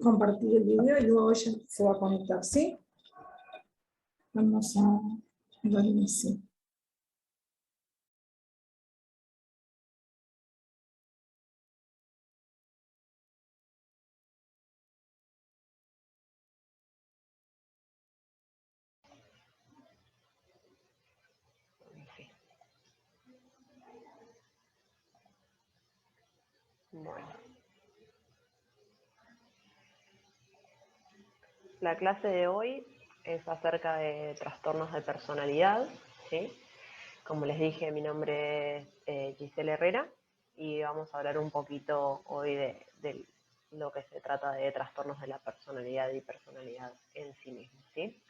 compartir el video y luego ella se va a conectar, ¿sí? Vamos a dar inicio. Bueno. La clase de hoy es acerca de trastornos de personalidad, ¿sí? Como les dije, mi nombre es Giselle Herrera y vamos a hablar un poquito hoy de lo que se trata de trastornos de la personalidad y personalidad en sí mismo, ¿sí?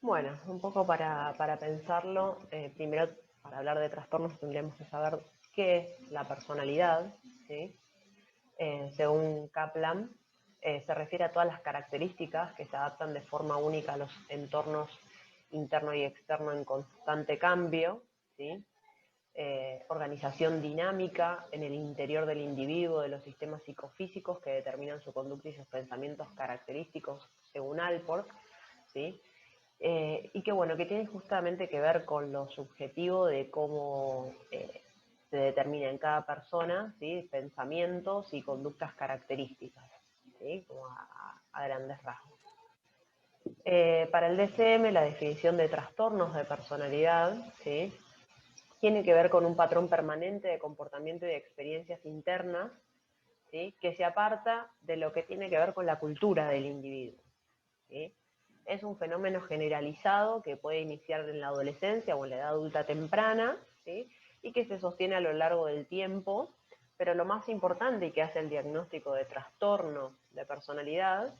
Bueno, un poco para pensarlo, primero para hablar de trastornos tendríamos que saber qué es la personalidad, ¿sí? Según Kaplan, se refiere a todas las características que se adaptan de forma única a los entornos interno y externo en constante cambio, ¿sí? Organización dinámica en el interior del individuo de los sistemas psicofísicos que determinan su conducta y sus pensamientos característicos según Alport, ¿sí? Y que bueno, que tiene justamente que ver con lo subjetivo de cómo se determina en cada persona, ¿sí? Pensamientos y conductas características, ¿sí? Como a grandes rasgos. Para el DSM, la definición de trastornos de personalidad, ¿sí? Tiene que ver con un patrón permanente de comportamiento y de experiencias internas, ¿sí? Que se aparta de lo que tiene que ver con la cultura del individuo, ¿sí? Es un fenómeno generalizado que puede iniciar en la adolescencia o en la edad adulta temprana, ¿sí? Y que se sostiene a lo largo del tiempo, pero lo más importante y que hace el diagnóstico de trastorno de personalidad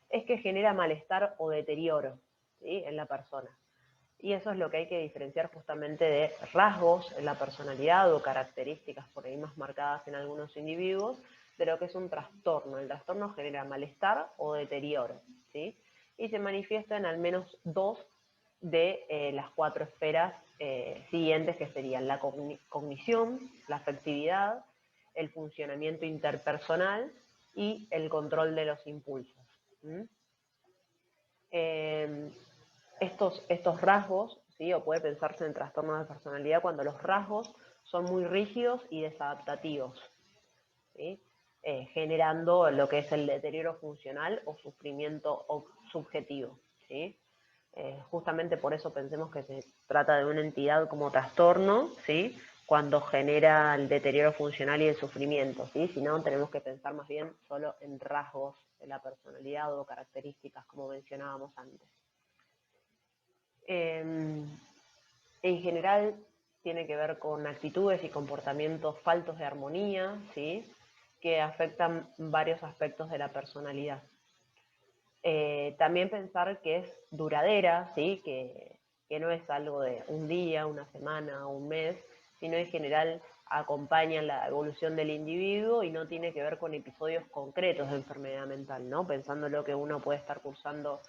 es que genera malestar o deterioro, ¿sí? En la persona. Y eso es lo que hay que diferenciar justamente de rasgos en la personalidad o características por ahí más marcadas en algunos individuos de lo que es un trastorno. El trastorno genera malestar o deterioro, ¿sí? Y se manifiesta en al menos dos de las cuatro esferas siguientes, que serían la cognición, la afectividad, el funcionamiento interpersonal y el control de los impulsos. Estos rasgos, ¿sí? O puede pensarse en trastornos de personalidad cuando los rasgos son muy rígidos y desadaptativos, ¿sí? Generando lo que es el deterioro funcional o sufrimiento subjetivo, ¿sí? Justamente por eso pensemos que se trata de una entidad como trastorno, ¿sí? Cuando genera el deterioro funcional y el sufrimiento, ¿sí? Si no, tenemos que pensar más bien solo en rasgos de la personalidad o características, como mencionábamos antes. En general tiene que ver con actitudes y comportamientos faltos de armonía, ¿sí? Que afectan varios aspectos de la personalidad. También pensar que es duradera, ¿sí? Que no es algo de un día, una semana o un mes, sino en general acompaña la evolución del individuo y no tiene que ver con episodios concretos de enfermedad mental, ¿no? Pensando lo que uno puede estar cursando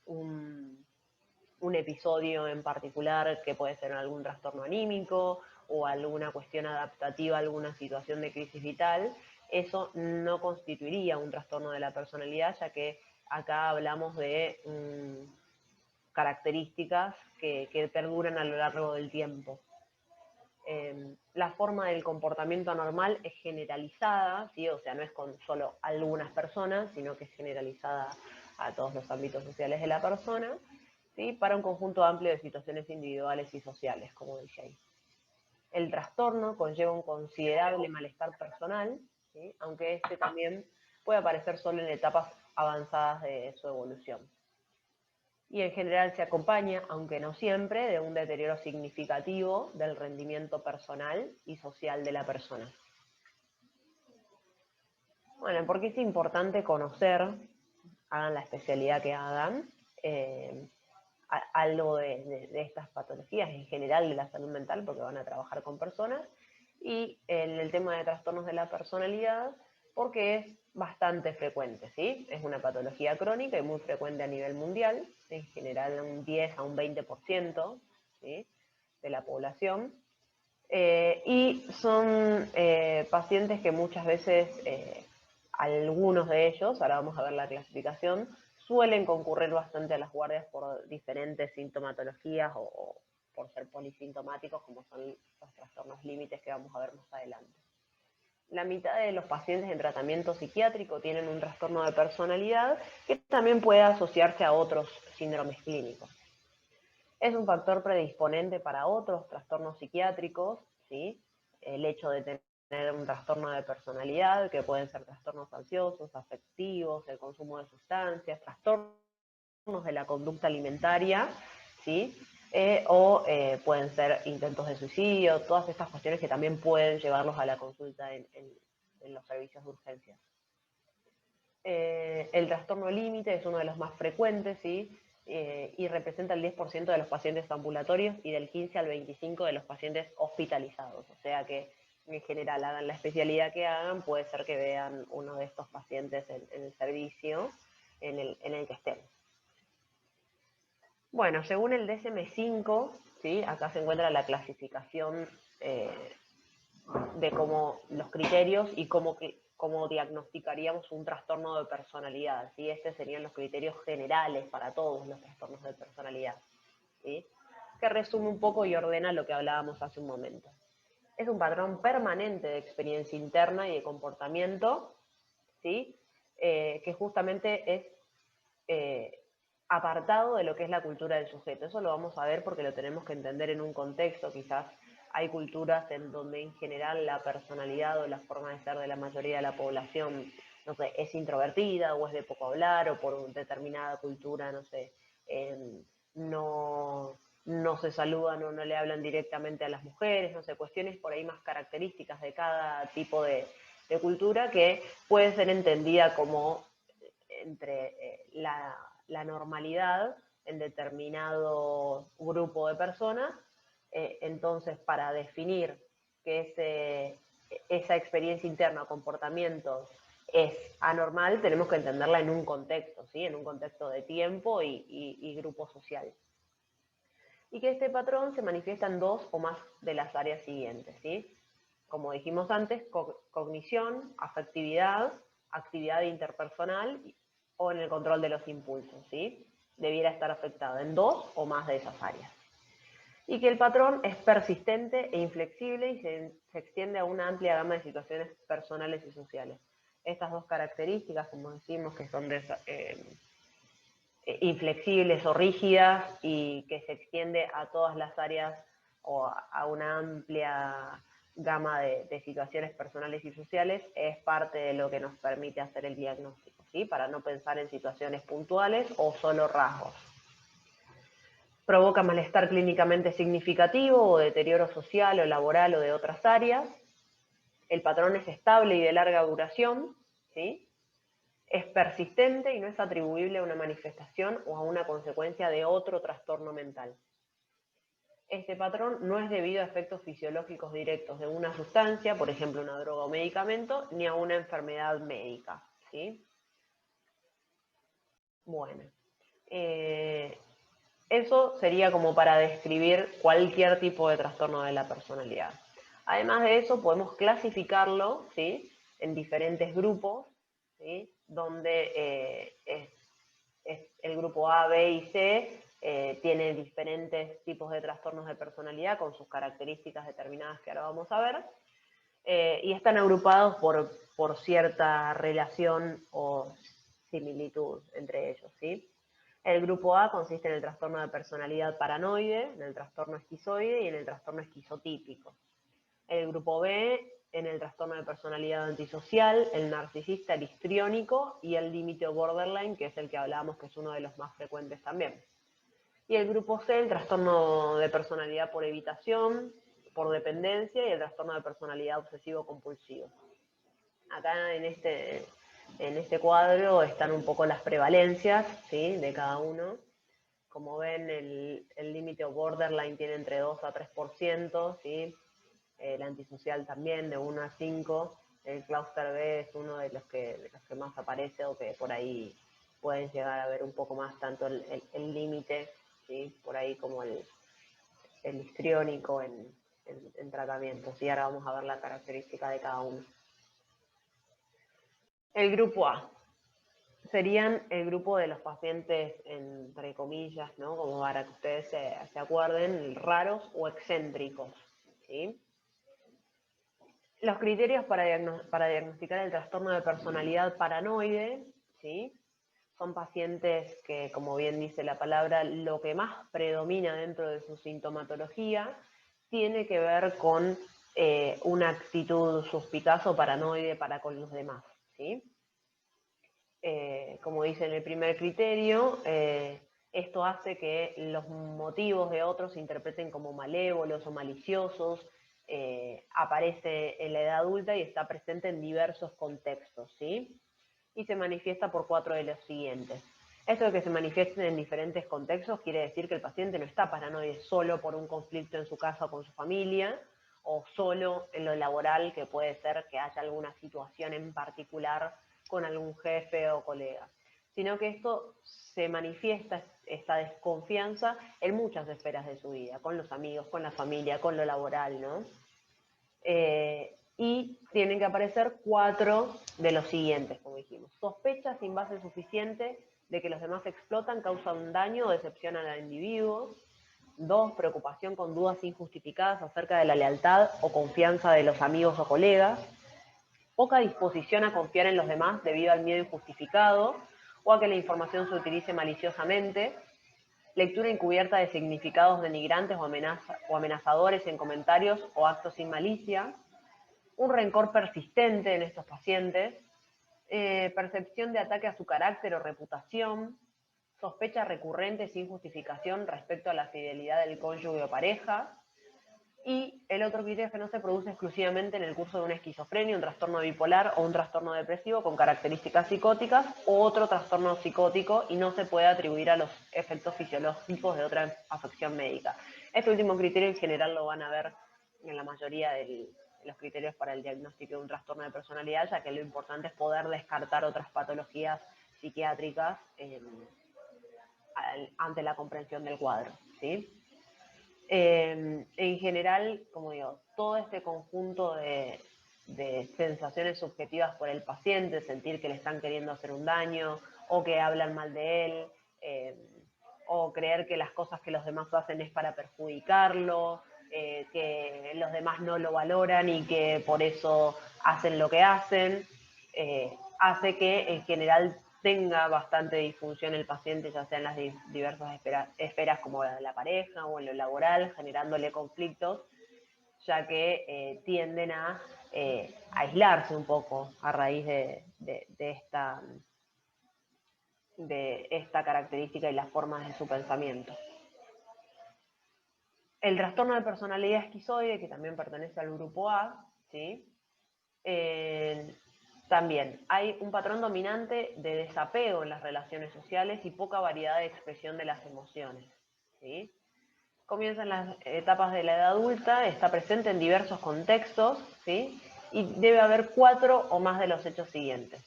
un episodio en particular que puede ser algún trastorno anímico o alguna cuestión adaptativa a alguna situación de crisis vital, eso no constituiría un trastorno de la personalidad, ya que acá hablamos de características que perduran a lo largo del tiempo. La forma del comportamiento anormal es generalizada, ¿sí? O sea, no es con solo algunas personas, sino que es generalizada a todos los ámbitos sociales de la persona, ¿sí? Para un conjunto amplio de situaciones individuales y sociales, como dije ahí. El trastorno conlleva un considerable malestar personal, ¿sí? Aunque este también puede aparecer solo en etapas avanzadas de su evolución. Y en general se acompaña, aunque no siempre, de un deterioro significativo del rendimiento personal y social de la persona. Bueno, ¿por qué es importante conocer, hagan la especialidad que hagan, algo de estas patologías en general de la salud mental, porque van a trabajar con personas, y en el tema de trastornos de la personalidad, porque es bastante frecuente, ¿sí? Es una patología crónica y muy frecuente a nivel mundial, en general un 10 a un 20%, ¿sí? De la población, y son pacientes que muchas veces algunos de ellos, ahora vamos a ver la clasificación, suelen concurrir bastante a las guardias por diferentes sintomatologías o por ser polisintomáticos, como son los trastornos límites que vamos a ver más adelante. La mitad de los pacientes en tratamiento psiquiátrico tienen un trastorno de personalidad que también puede asociarse a otros síndromes clínicos. Es un factor predisponente para otros trastornos psiquiátricos, ¿sí? El hecho de tener un trastorno de personalidad, que pueden ser trastornos ansiosos, afectivos, el consumo de sustancias, trastornos de la conducta alimentaria, ¿sí? Pueden ser intentos de suicidio, todas estas cuestiones que también pueden llevarlos a la consulta en los servicios de urgencia. El trastorno límite es uno de los más frecuentes, ¿sí? Y representa el 10% de los pacientes ambulatorios y del 15 al 25% de los pacientes hospitalizados. O sea que, en general, hagan la especialidad que hagan, puede ser que vean uno de estos pacientes en el servicio en el que estén. Bueno, según el DSM-5, ¿sí? Acá se encuentra la clasificación de cómo los criterios y cómo diagnosticaríamos un trastorno de personalidad, ¿sí? Estos serían los criterios generales para todos los trastornos de personalidad, ¿sí? Que resume un poco y ordena lo que hablábamos hace un momento. Es un patrón permanente de experiencia interna y de comportamiento, ¿sí? Que justamente es apartado de lo que es la cultura del sujeto. Eso lo vamos a ver porque lo tenemos que entender en un contexto. Quizás hay culturas en donde en general la personalidad o la forma de ser de la mayoría de la población, no sé, es introvertida o es de poco hablar, o por determinada cultura, no sé, no se saludan o no le hablan directamente a las mujeres, no sé, cuestiones por ahí más características de cada tipo de cultura que puede ser entendida como entre la normalidad en determinado grupo de personas. Entonces, para definir que esa experiencia interna o comportamiento es anormal, tenemos que entenderla en un contexto, ¿sí? En un contexto de tiempo y grupo social. Y que este patrón se manifiesta en dos o más de las áreas siguientes, ¿sí? Como dijimos antes, cognición, afectividad, actividad interpersonal o en el control de los impulsos, ¿sí? Debiera estar afectado en dos o más de esas áreas. Y que el patrón es persistente e inflexible y se extiende a una amplia gama de situaciones personales y sociales. Estas dos características, como decimos, que son inflexibles o rígidas y que se extiende a todas las áreas o a una amplia gama de situaciones personales y sociales, es parte de lo que nos permite hacer el diagnóstico, ¿sí? Para no pensar en situaciones puntuales o solo rasgos. Provoca malestar clínicamente significativo o deterioro social o laboral o de otras áreas. El patrón es estable y de larga duración, ¿sí? Es persistente y no es atribuible a una manifestación o a una consecuencia de otro trastorno mental. Este patrón no es debido a efectos fisiológicos directos de una sustancia, por ejemplo una droga o medicamento, ni a una enfermedad médica, ¿sí? Bueno, eso sería como para describir cualquier tipo de trastorno de la personalidad. Además de eso, podemos clasificarlo, ¿sí? En diferentes grupos, ¿sí? Donde el grupo A, B y C tiene diferentes tipos de trastornos de personalidad con sus características determinadas que ahora vamos a ver, y están agrupados por cierta relación o similitud entre ellos, ¿sí? El grupo A consiste en el trastorno de personalidad paranoide, en el trastorno esquizoide y en el trastorno esquizotípico. El grupo B en el trastorno de personalidad antisocial, el narcisista, el histriónico y el límite o borderline, que es el que hablábamos que es uno de los más frecuentes también. Y el grupo C, el trastorno de personalidad por evitación, por dependencia y el trastorno de personalidad obsesivo-compulsivo. Acá en este cuadro están un poco las prevalencias, ¿sí? De cada uno. Como ven, el límite o borderline tiene entre 2 a 3%, ¿sí? El antisocial también, de 1 a 5. El clúster B es uno de los que más aparece o que por ahí pueden llegar a ver un poco más tanto el límite, ¿sí? Por ahí como el histriónico en tratamiento. ¿Sí? Ahora vamos a ver la característica de cada uno. El grupo A serían el grupo de los pacientes, entre comillas, ¿no? Como para que ustedes se acuerden, raros o excéntricos, ¿sí? Los criterios para diagnosticar el trastorno de personalidad paranoide, ¿sí? Son pacientes que, como bien dice la palabra, lo que más predomina dentro de su sintomatología tiene que ver con una actitud suspicaz o paranoide para con los demás, ¿sí? Como dice en el primer criterio, esto hace que los motivos de otros se interpreten como malévolos o maliciosos, aparece en la edad adulta y está presente en diversos contextos, ¿sí? Y se manifiesta por 4 de los siguientes. Esto de que se manifiesten en diferentes contextos quiere decir que el paciente no está paranoide solo por un conflicto en su casa o con su familia, o solo en lo laboral, que puede ser que haya alguna situación en particular con algún jefe o colega, sino que esto se manifiesta, esta desconfianza, en muchas esferas de su vida, con los amigos, con la familia, con lo laboral, ¿no? Y tienen que aparecer 4 de los siguientes, como dijimos. Sospecha sin base suficiente de que los demás explotan, causan daño o decepcionan al individuo. 2, preocupación con dudas injustificadas acerca de la lealtad o confianza de los amigos o colegas. Poca disposición a confiar en los demás debido al miedo injustificado o a que la información se utilice maliciosamente. Lectura encubierta de significados denigrantes o amenazadores en comentarios o actos sin malicia. Un rencor persistente en estos pacientes. Percepción de ataque a su carácter o reputación. Sospecha recurrente sin justificación respecto a la fidelidad del cónyuge o pareja. Y el otro criterio es que no se produce exclusivamente en el curso de una esquizofrenia, un trastorno bipolar o un trastorno depresivo con características psicóticas o otro trastorno psicótico y no se puede atribuir a los efectos fisiológicos de otra afección médica. Este último criterio en general lo van a ver en la mayoría de los criterios para el diagnóstico de un trastorno de personalidad, ya que lo importante es poder descartar otras patologías psiquiátricas ante la comprensión del cuadro, ¿sí? En general, como digo, todo este conjunto de sensaciones subjetivas por el paciente, sentir que le están queriendo hacer un daño o que hablan mal de él, o creer que las cosas que los demás hacen es para perjudicarlo, que los demás no lo valoran y que por eso hacen lo que hacen, hace que en general tenga bastante disfunción el paciente, ya sea en las diversas esferas como la pareja o en lo laboral, generándole conflictos, ya que tienden a aislarse un poco a raíz de esta característica y las formas de su pensamiento. El trastorno de personalidad esquizoide, que también pertenece al grupo A, ¿sí? También hay un patrón dominante de desapego en las relaciones sociales y poca variedad de expresión de las emociones, ¿sí? Comienza en las etapas de la edad adulta, está presente en diversos contextos, ¿sí? Y debe haber 4 o más de los hechos siguientes.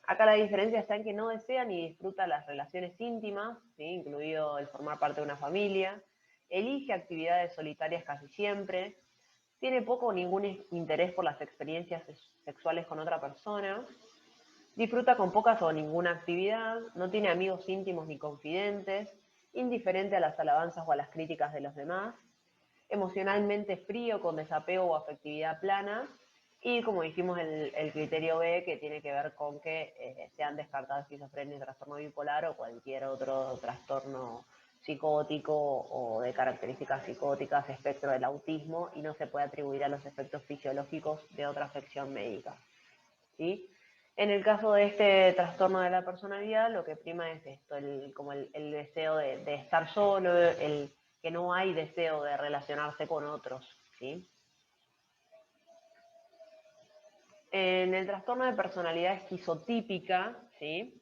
Acá la diferencia está en que no desea ni disfruta las relaciones íntimas, ¿sí? Incluido el formar parte de una familia, elige actividades solitarias casi siempre, tiene poco o ningún interés por las experiencias sexuales con otra persona, disfruta con pocas o ninguna actividad, no tiene amigos íntimos ni confidentes, indiferente a las alabanzas o a las críticas de los demás, emocionalmente frío con desapego o afectividad plana, y como dijimos el criterio B, que tiene que ver con que se han descartado esquizofrenia, trastorno bipolar o cualquier otro trastorno psicótico o de características psicóticas, espectro del autismo, y no se puede atribuir a los efectos fisiológicos de otra afección médica, ¿sí? En el caso de este trastorno de la personalidad, lo que prima es esto, como el deseo de estar solo, el que no hay deseo de relacionarse con otros, ¿sí? En el trastorno de personalidad esquizotípica, ¿sí?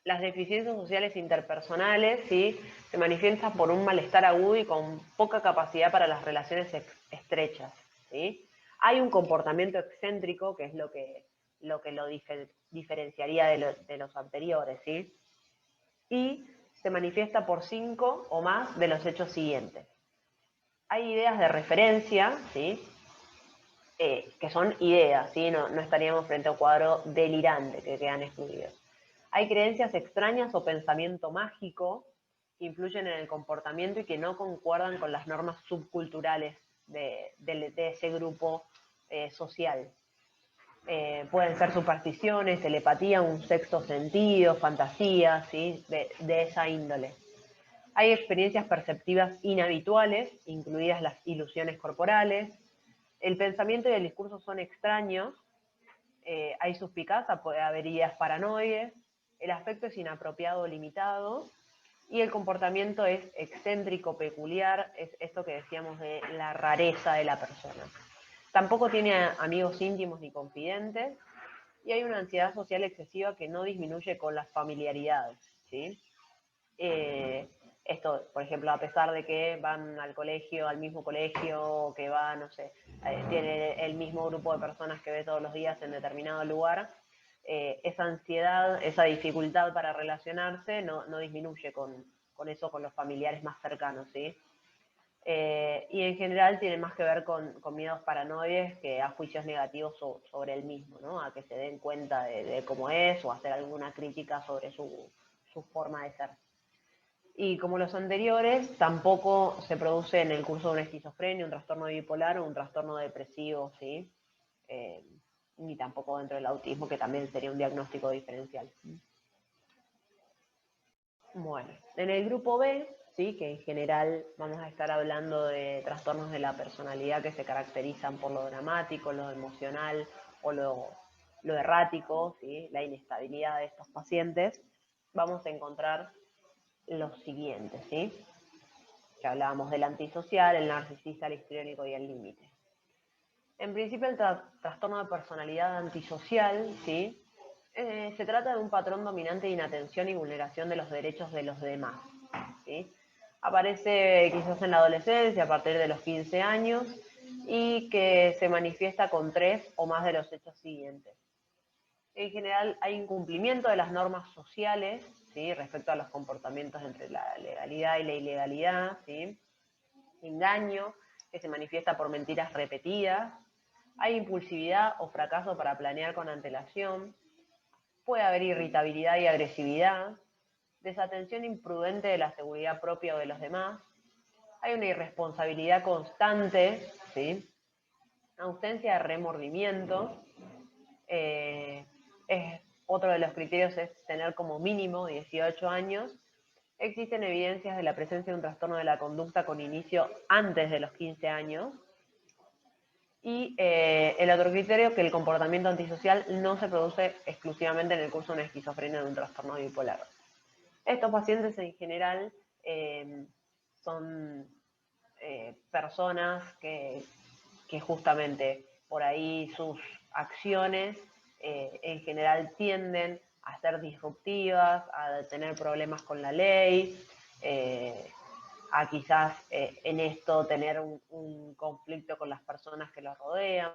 Las deficiencias sociales interpersonales, ¿sí? Se manifiestan por un malestar agudo y con poca capacidad para las relaciones estrechas, ¿sí? Hay un comportamiento excéntrico, que es lo que lo diferenciaría de los anteriores, ¿sí? Y se manifiesta por 5 o más de los hechos siguientes. Hay ideas de referencia, ¿sí? que son ideas, ¿sí? No estaríamos frente a un cuadro delirante que quedan excluidos. Hay creencias extrañas o pensamiento mágico que influyen en el comportamiento y que no concuerdan con las normas subculturales de ese grupo social. Pueden ser supersticiones, telepatía, un sexto sentido, fantasías, ¿sí? de esa índole. Hay experiencias perceptivas inhabituales, incluidas las ilusiones corporales. El pensamiento y el discurso son extraños. Hay suspicacia, puede haber ideas paranoides. El afecto es inapropiado o limitado. Y el comportamiento es excéntrico, peculiar. Es esto que decíamos de la rareza de la persona. Tampoco tiene amigos íntimos ni confidentes. Y hay una ansiedad social excesiva que no disminuye con las familiaridades, ¿sí? Esto, por ejemplo, a pesar de que van al colegio, al mismo colegio, que va, no sé, tiene el mismo grupo de personas que ve todos los días en determinado lugar, esa ansiedad, esa dificultad para relacionarse no disminuye con eso, con los familiares más cercanos, ¿sí? Y en general tiene más que ver con miedos paranoides que a juicios negativos sobre el mismo, ¿no? A que se den cuenta de cómo es o hacer alguna crítica sobre su forma de ser. Y como los anteriores, tampoco se produce en el curso de una esquizofrenia, un trastorno bipolar o un trastorno depresivo, ¿sí? Ni tampoco dentro del autismo, que también sería un diagnóstico diferencial. Bueno, en el grupo B, ¿sí? Que en general vamos a estar hablando de trastornos de la personalidad que se caracterizan por lo dramático, lo emocional o lo errático, ¿sí? La inestabilidad de estos pacientes, vamos a encontrar los siguientes, ¿sí? Que hablábamos del antisocial, el narcisista, el histriónico y el límite. En principio, el trastorno de personalidad antisocial, ¿sí? Se trata de un patrón dominante de inatención y vulneración de los derechos de los demás, ¿sí? Aparece quizás en la adolescencia, a partir de los 15 años, y que se manifiesta con 3 o más de los hechos siguientes. En general hay incumplimiento de las normas sociales, ¿sí? Respecto a los comportamientos entre la legalidad y la ilegalidad, ¿sí? Engaño, que se manifiesta por mentiras repetidas. Hay impulsividad o fracaso para planear con antelación. Puede haber irritabilidad y agresividad. Desatención imprudente de la seguridad propia o de los demás. Hay una irresponsabilidad constante, ¿sí? Ausencia de remordimiento. Otro de los criterios es tener como mínimo 18 años. Existen evidencias de la presencia de un trastorno de la conducta con inicio antes de los 15 años. Y el otro criterio, que el comportamiento antisocial no se produce exclusivamente en el curso de una esquizofrenia o de un trastorno bipolar. Estos pacientes en general son personas que justamente por ahí sus acciones en general tienden a ser disruptivas, a tener problemas con la ley, a quizás en esto tener un conflicto con las personas que los rodean.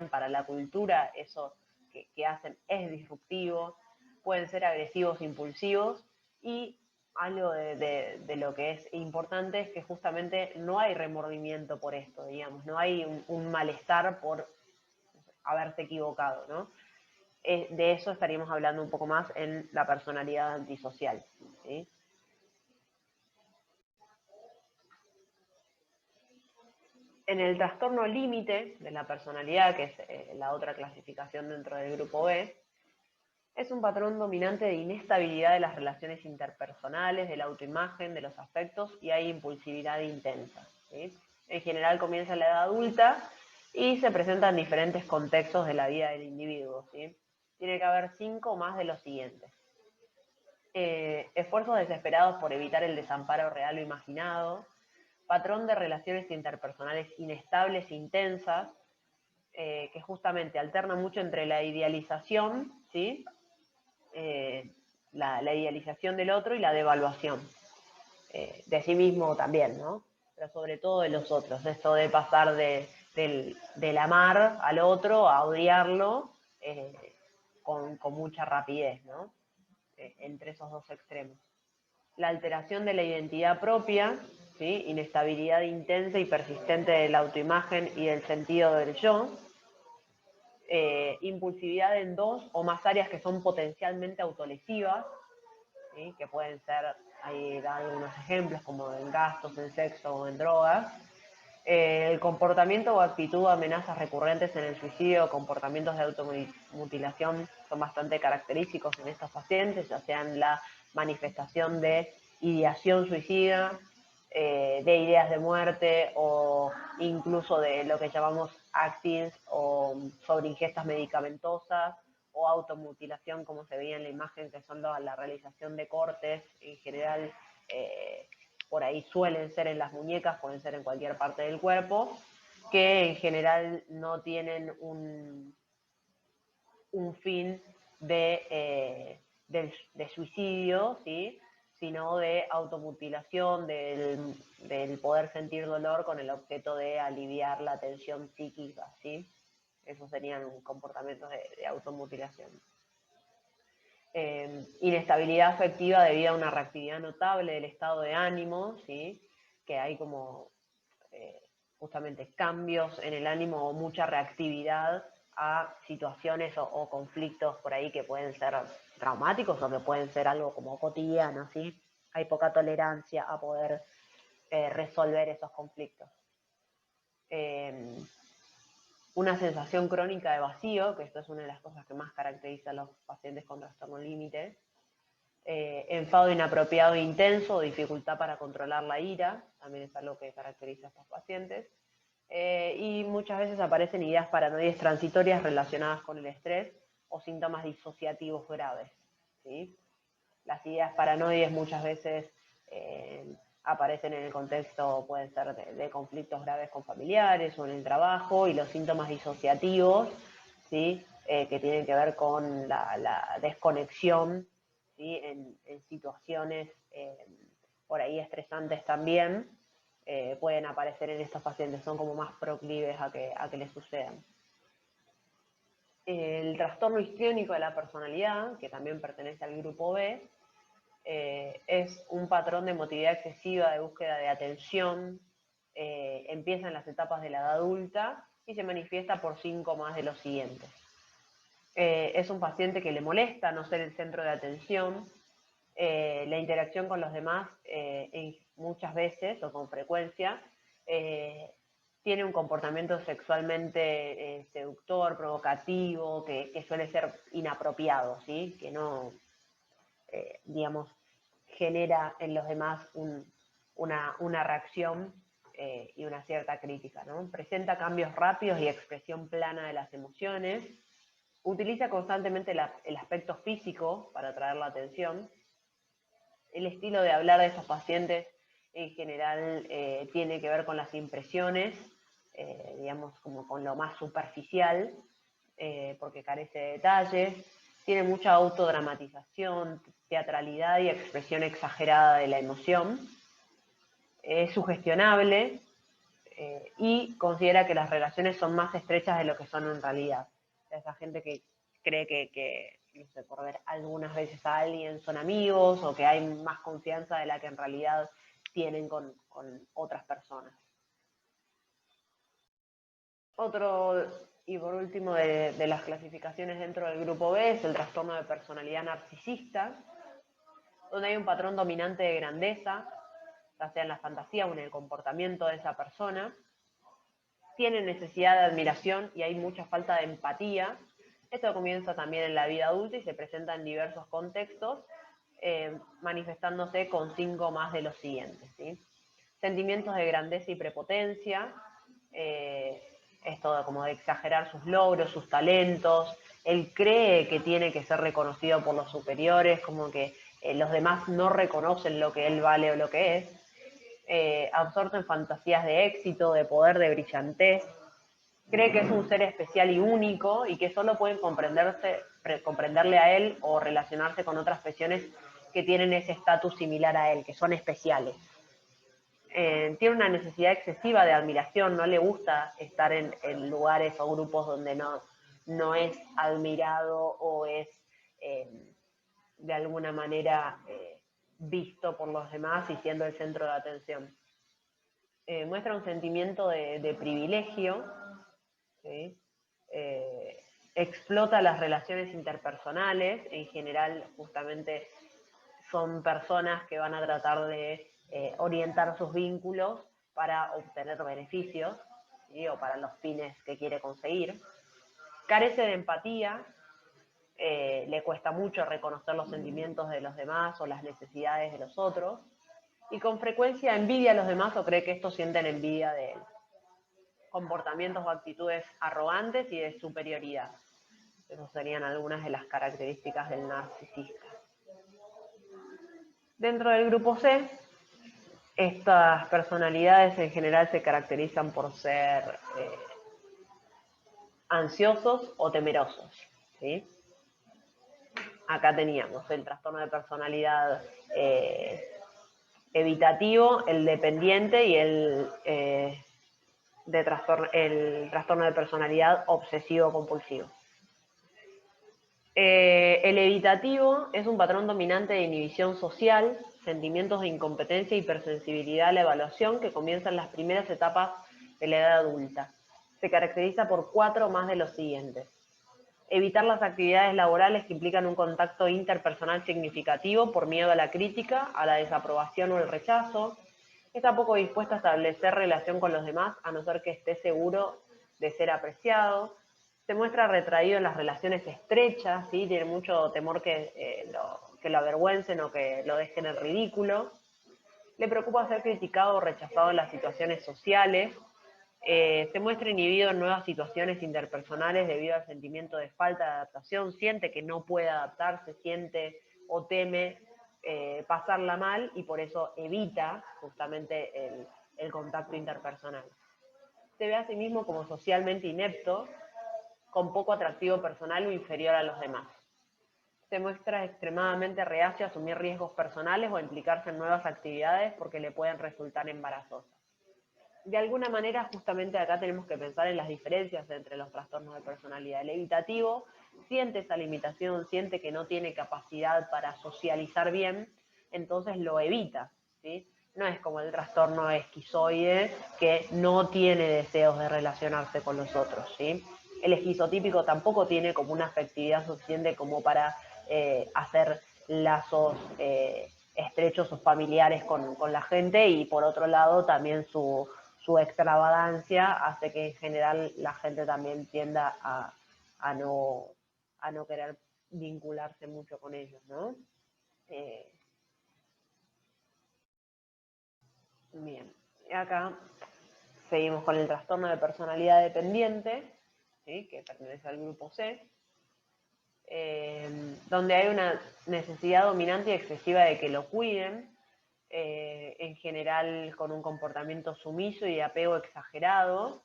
Para la cultura eso que hacen es disruptivo, pueden ser agresivos, impulsivos, y algo de lo que es importante es que justamente no hay remordimiento por esto, digamos, no hay un malestar por haberse equivocado, ¿no? De eso estaríamos hablando un poco más en la personalidad antisocial, ¿sí? En el trastorno límite de la personalidad, que es la otra clasificación dentro del grupo B, es un patrón dominante de inestabilidad de las relaciones interpersonales, de la autoimagen, de los afectos, y hay impulsividad intensa, ¿sí? En general comienza en la edad adulta y se presenta en diferentes contextos de la vida del individuo, ¿sí? Tiene que haber 5 o más de los siguientes. Esfuerzos desesperados por evitar el desamparo real o imaginado, patrón de relaciones interpersonales inestables e intensas, que justamente alterna mucho entre la idealización, ¿sí? La idealización del otro y la devaluación de sí mismo también, ¿no? Pero sobre todo de los otros, esto de pasar del amar al otro a odiarlo con mucha rapidez, ¿no? Entre esos dos extremos. La alteración de la identidad propia, ¿sí? Inestabilidad intensa y persistente de la autoimagen y del sentido del yo, impulsividad en 2 o más áreas que son potencialmente autolesivas, ¿sí? Que pueden ser, ahí da algunos ejemplos, como en gastos, en sexo o en drogas. El comportamiento o actitud de amenazas recurrentes en el suicidio o comportamientos de automutilación son bastante característicos en estos pacientes, ya sean la manifestación de ideación suicida, de ideas de muerte o incluso de lo que llamamos actings o sobre ingestas medicamentosas o automutilación, como se veía en la imagen, que son la realización de cortes en general. Por ahí suelen ser en las muñecas, pueden ser en cualquier parte del cuerpo, que en general no tienen un fin de suicidio, ¿sí? Sino de automutilación, del poder sentir dolor con el objeto de aliviar la tensión psíquica, ¿sí? Esos serían comportamientos de automutilación. Inestabilidad afectiva debido a una reactividad notable del estado de ánimo, ¿sí? Que hay como justamente cambios en el ánimo o mucha reactividad a situaciones o conflictos por ahí que pueden ser traumáticos o que pueden ser algo como cotidiano, ¿sí? Hay poca tolerancia a poder resolver esos conflictos. Una sensación crónica de vacío, que esto es una de las cosas que más caracteriza a los pacientes con trastorno límite. Enfado inapropiado e intenso, dificultad para controlar la ira, también es algo que caracteriza a estos pacientes. Y muchas veces aparecen ideas paranoides transitorias relacionadas con el estrés o síntomas disociativos graves, ¿sí? Las ideas paranoides muchas veces aparecen en el contexto, pueden ser de conflictos graves con familiares o en el trabajo, y los síntomas disociativos, ¿sí? Que tienen que ver con la desconexión, ¿sí? En situaciones por ahí estresantes también, pueden aparecer en estos pacientes, son como más proclives a que les sucedan. El trastorno histriónico de la personalidad, que también pertenece al grupo B, es un patrón de emotividad excesiva, de búsqueda de atención, empieza en las etapas de la edad adulta y se manifiesta por síntomas de los siguientes. Es un paciente que le molesta no ser el centro de atención, la interacción con los demás muchas veces o con frecuencia tiene un comportamiento sexualmente seductor, provocativo, que suele ser inapropiado, ¿sí? Que no, digamos, genera en los demás una reacción y una cierta crítica, ¿no? Presenta cambios rápidos y expresión plana de las emociones, utiliza constantemente el aspecto físico para atraer la atención. El estilo de hablar de estos pacientes en general tiene que ver con las impresiones, digamos, como con lo más superficial, porque carece de detalles, tiene mucha autodramatización, teatralidad y expresión exagerada de la emoción, es sugestionable y considera que las relaciones son más estrechas de lo que son en realidad. Esa gente que cree que no sé, por ver algunas veces a alguien son amigos o que hay más confianza de la que en realidad tienen con otras personas. Otro, y por último, de las clasificaciones dentro del grupo B es el trastorno de personalidad narcisista, donde hay un patrón dominante de grandeza, ya sea en la fantasía o en el comportamiento de esa persona. Tiene necesidad de admiración y hay mucha falta de empatía. Esto comienza también en la vida adulta y se presenta en diversos contextos, manifestándose con síntomas de los siguientes, ¿sí? Sentimientos de grandeza y prepotencia, esto como de exagerar sus logros, sus talentos. Él cree que tiene que ser reconocido por los superiores, como que los demás no reconocen lo que él vale o lo que es. Absorto en fantasías de éxito, de poder, de brillantez. Cree que es un ser especial y único y que solo pueden comprenderle a él o relacionarse con otras personas que tienen ese estatus similar a él, que son especiales. Tiene una necesidad excesiva de admiración, no le gusta estar en lugares o grupos donde no es admirado o es de alguna manera visto por los demás y siendo el centro de atención. Muestra un sentimiento de privilegio, ¿sí? explota las relaciones interpersonales. En general, justamente, son personas que van a tratar de orientar sus vínculos para obtener beneficios, ¿sí? O para los fines que quiere conseguir. Carece de empatía, le cuesta mucho reconocer los sentimientos de los demás o las necesidades de los otros, y con frecuencia envidia a los demás o cree que estos sienten envidia de él. Comportamientos o actitudes arrogantes y de superioridad. Esas serían algunas de las características del narcisista. Dentro del grupo C, estas personalidades en general se caracterizan por ser ansiosos o temerosos, ¿sí? Acá teníamos el trastorno de personalidad evitativo, el dependiente y el trastorno de personalidad obsesivo-compulsivo. El evitativo es un patrón dominante de inhibición social, sentimientos de incompetencia, hipersensibilidad a la evaluación que comienza en las primeras etapas de la edad adulta. Se caracteriza por 4 más de los siguientes. Evitar las actividades laborales que implican un contacto interpersonal significativo por miedo a la crítica, a la desaprobación o el rechazo. Está poco dispuesto a establecer relación con los demás, a no ser que esté seguro de ser apreciado. Se muestra retraído en las relaciones estrechas, ¿sí? Tiene mucho temor que lo avergüencen o que lo dejen en ridículo. Le preocupa ser criticado o rechazado en las situaciones sociales. Se muestra inhibido en nuevas situaciones interpersonales debido al sentimiento de falta de adaptación, siente que no puede adaptarse, siente o teme pasarla mal y por eso evita justamente el contacto interpersonal. Se ve a sí mismo como socialmente inepto, con poco atractivo personal o inferior a los demás. Se muestra extremadamente reacio a asumir riesgos personales o a implicarse en nuevas actividades porque le pueden resultar embarazosas. De alguna manera, justamente acá tenemos que pensar en las diferencias entre los trastornos de personalidad. El evitativo siente esa limitación, siente que no tiene capacidad para socializar bien, entonces lo evita, ¿sí? No es como el trastorno esquizoide, que no tiene deseos de relacionarse con los otros, ¿sí? El esquizotípico tampoco tiene como una afectividad suficiente como para hacer lazos estrechos o familiares con la gente, y por otro lado también su extravagancia hace que en general la gente también tienda a no querer vincularse mucho con ellos, ¿no? Bien, y acá seguimos con el trastorno de personalidad dependiente, ¿sí? Que pertenece al grupo C, donde hay una necesidad dominante y excesiva de que lo cuiden, en general con un comportamiento sumiso y de apego exagerado,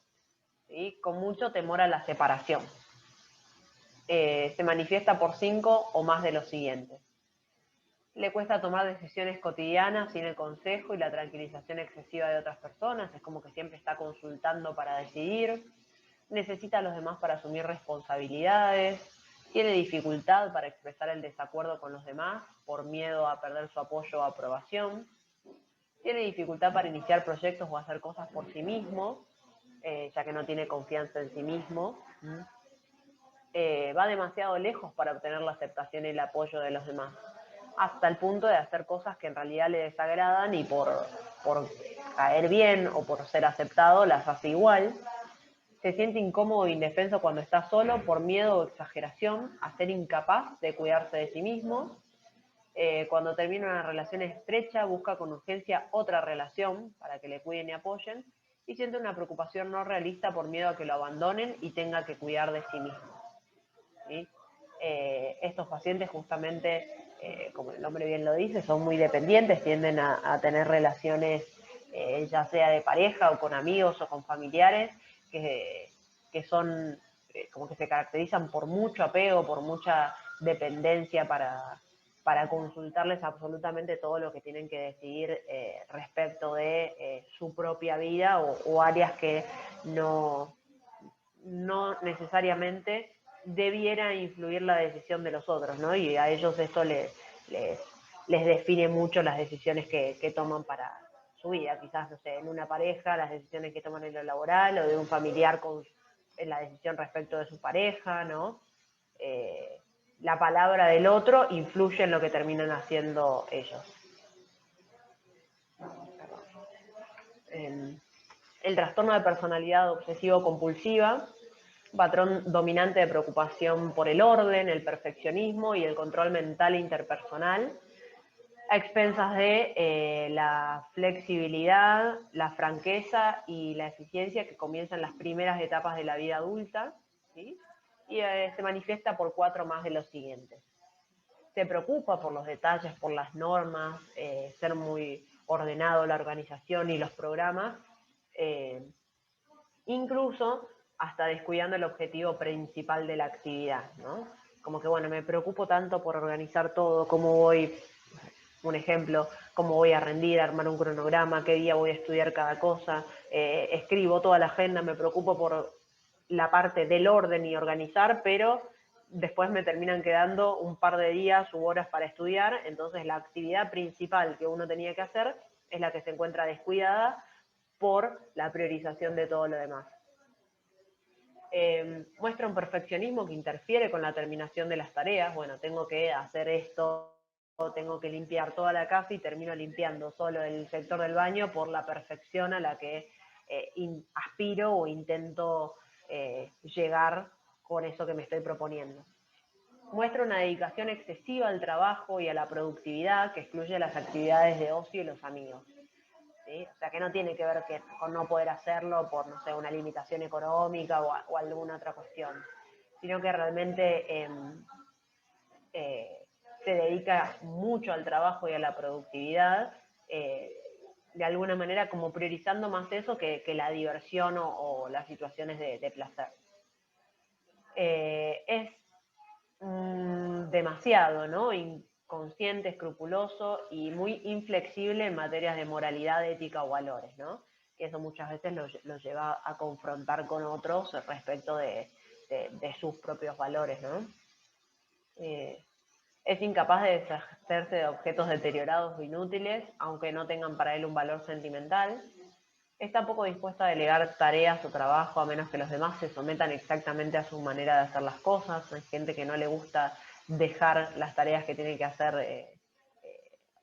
¿sí? Con mucho temor a la separación. Se manifiesta por 5 o más de los siguientes. Le cuesta tomar decisiones cotidianas sin el consejo y la tranquilización excesiva de otras personas, es como que siempre está consultando para decidir. Necesita a los demás para asumir responsabilidades. Tiene dificultad para expresar el desacuerdo con los demás por miedo a perder su apoyo o aprobación. Tiene dificultad para iniciar proyectos o hacer cosas por sí mismo, ya que no tiene confianza en sí mismo. Va demasiado lejos para obtener la aceptación y el apoyo de los demás, hasta el punto de hacer cosas que en realidad le desagradan y por caer bien o por ser aceptado las hace igual. Se siente incómodo e indefenso cuando está solo por miedo o exageración a ser incapaz de cuidarse de sí mismo. Cuando termina una relación estrecha, busca con urgencia otra relación para que le cuiden y apoyen, y siente una preocupación no realista por miedo a que lo abandonen y tenga que cuidar de sí mismo, ¿sí? Estos pacientes justamente, como el nombre bien lo dice, son muy dependientes, tienden a tener relaciones ya sea de pareja o con amigos o con familiares, que son como que se caracterizan por mucho apego, por mucha dependencia para consultarles absolutamente todo lo que tienen que decidir respecto de su propia vida o áreas que no necesariamente debiera influir la decisión de los otros, ¿no? Y a ellos esto les define mucho las decisiones que toman para su vida. Quizás, no sé, en una pareja, las decisiones que toman en lo laboral, o de un familiar con en la decisión respecto de su pareja, ¿no? La palabra del otro influye en lo que terminan haciendo ellos. El trastorno de personalidad obsesivo-compulsiva, patrón dominante de preocupación por el orden, el perfeccionismo y el control mental e interpersonal, a expensas de la flexibilidad, la franqueza y la eficiencia que comienzan las primeras etapas de la vida adulta, ¿sí? Y se manifiesta por 4 más de los siguientes. Se preocupa por los detalles, por las normas, ser muy ordenado la organización y los programas, incluso hasta descuidando el objetivo principal de la actividad, ¿no? Como que, bueno, me preocupo tanto por organizar todo, cómo voy, un ejemplo, cómo voy a rendir, armar un cronograma, qué día voy a estudiar cada cosa, escribo toda la agenda, me preocupo por la parte del orden y organizar, pero después me terminan quedando un par de días u horas para estudiar, entonces la actividad principal que uno tenía que hacer es la que se encuentra descuidada por la priorización de todo lo demás. Muestra un perfeccionismo que interfiere con la terminación de las tareas. Bueno, tengo que hacer esto, tengo que limpiar toda la casa y termino limpiando solo el sector del baño por la perfección a la que aspiro o intento llegar con eso que me estoy proponiendo. Muestra una dedicación excesiva al trabajo y a la productividad que excluye las actividades de ocio y los amigos. ¿Sí? O sea, que no tiene que ver con no poder hacerlo por, no sé, una limitación económica o alguna otra cuestión, sino que realmente se dedica mucho al trabajo y a la productividad, de alguna manera como priorizando más eso que la diversión o las situaciones de placer. Es demasiado, ¿no? Consciente, escrupuloso y muy inflexible en materias de moralidad, ética o valores, ¿no? Que eso muchas veces lo lleva a confrontar con otros respecto de sus propios valores, ¿no? Es incapaz de deshacerse de objetos deteriorados o inútiles, aunque no tengan para él un valor sentimental. Está poco dispuesto a delegar tareas o trabajo a menos que los demás se sometan exactamente a su manera de hacer las cosas. Hay gente que no le gusta dejar las tareas que tiene que hacer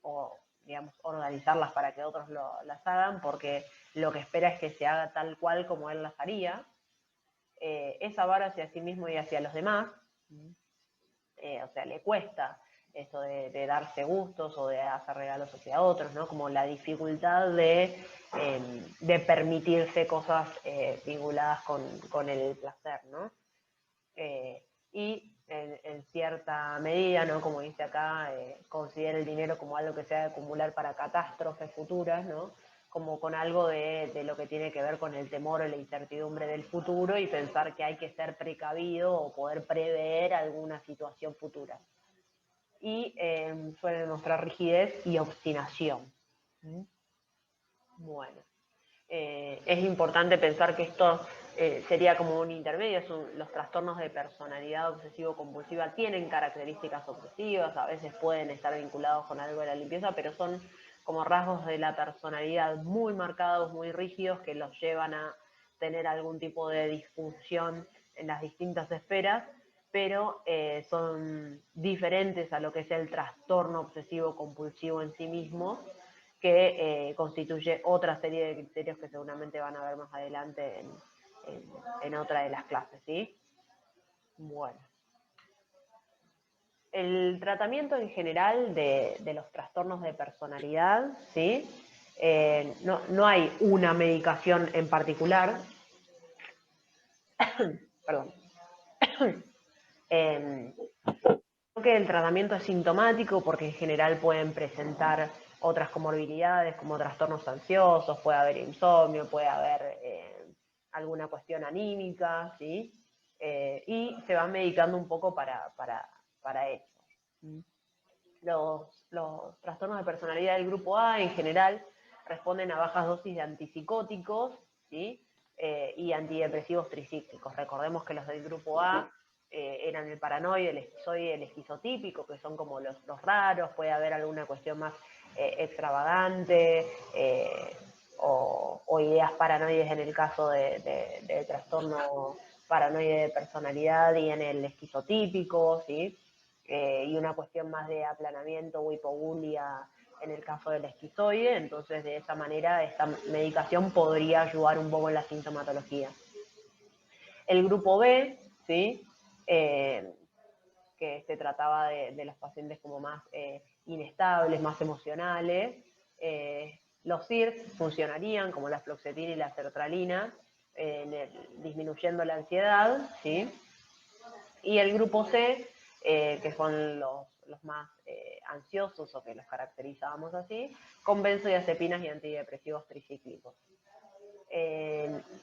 o, digamos, organizarlas para que otros las hagan, porque lo que espera es que se haga tal cual como él las haría. Es avaro hacia sí mismo y hacia los demás. O sea, le cuesta esto de darse gustos o de hacer regalos hacia otros, ¿no? Como la dificultad de permitirse cosas vinculadas con el placer, ¿no? Y en cierta medida, ¿no? Como dice acá, considera el dinero como algo que se ha de acumular para catástrofes futuras, ¿no? Como con algo de lo que tiene que ver con el temor o la incertidumbre del futuro y pensar que hay que ser precavido o poder prever alguna situación futura. Y suele demostrar rigidez y obstinación. Bueno, es importante pensar que esto sería como un intermedio. Los trastornos de personalidad obsesivo-compulsiva tienen características obsesivas, a veces pueden estar vinculados con algo de la limpieza, pero son como rasgos de la personalidad muy marcados, muy rígidos, que los llevan a tener algún tipo de disfunción en las distintas esferas, pero son diferentes a lo que es el trastorno obsesivo-compulsivo en sí mismo, que constituye otra serie de criterios que seguramente van a ver más adelante en otra de las clases, ¿sí? Bueno. El tratamiento en general de los trastornos de personalidad, ¿sí? No hay una medicación en particular. Perdón. Creo que el tratamiento es sintomático porque en general pueden presentar otras comorbilidades como trastornos ansiosos, puede haber insomnio, puede haber alguna cuestión anímica, ¿sí? Y se van medicando un poco para eso. Los trastornos de personalidad del grupo A en general responden a bajas dosis de antipsicóticos, ¿sí? Y antidepresivos tricíclicos. Recordemos que los del grupo A eran el paranoide, el esquizoide y el esquizotípico, que son como los raros. Puede haber alguna cuestión más extravagante o ideas paranoides en el caso del trastorno paranoide de personalidad y en el esquizotípico, ¿sí? Y una cuestión más de aplanamiento o hipobulia en el caso del esquizoide. Entonces, de esa manera, esta medicación podría ayudar un poco en la sintomatología. El grupo B, ¿sí? Que se trataba de los pacientes como más inestables, más emocionales. Los SIRS funcionarían, como la fluoxetina y la sertralina, disminuyendo la ansiedad, ¿sí? Y el grupo C, que son los más ansiosos, o que los caracterizábamos así, con benzodiazepinas y antidepresivos tricíclicos.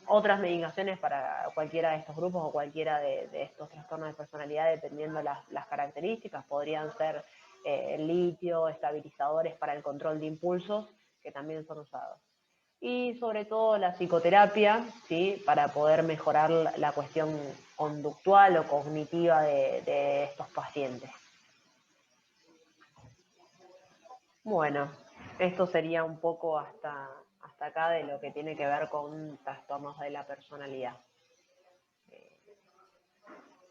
Otras medicaciones para cualquiera de estos grupos o cualquiera de estos trastornos de personalidad, dependiendo las características, podrían ser litio, estabilizadores para el control de impulsos, que también son usados. Y sobre todo la psicoterapia, ¿sí? Para poder mejorar la cuestión conductual o cognitiva de estos pacientes. Bueno, esto sería un poco hasta acá de lo que tiene que ver con trastornos de la personalidad.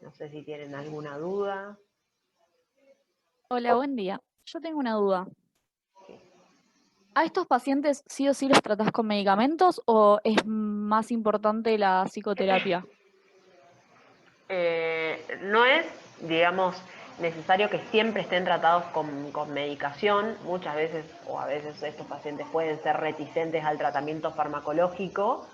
No sé si tienen alguna duda. Hola, buen día. Yo tengo una duda. ¿A estos pacientes sí o sí los tratás con medicamentos o es más importante la psicoterapia? No es, digamos, necesario que siempre estén tratados con medicación. Muchas veces, o a veces, estos pacientes pueden ser reticentes al tratamiento farmacológico.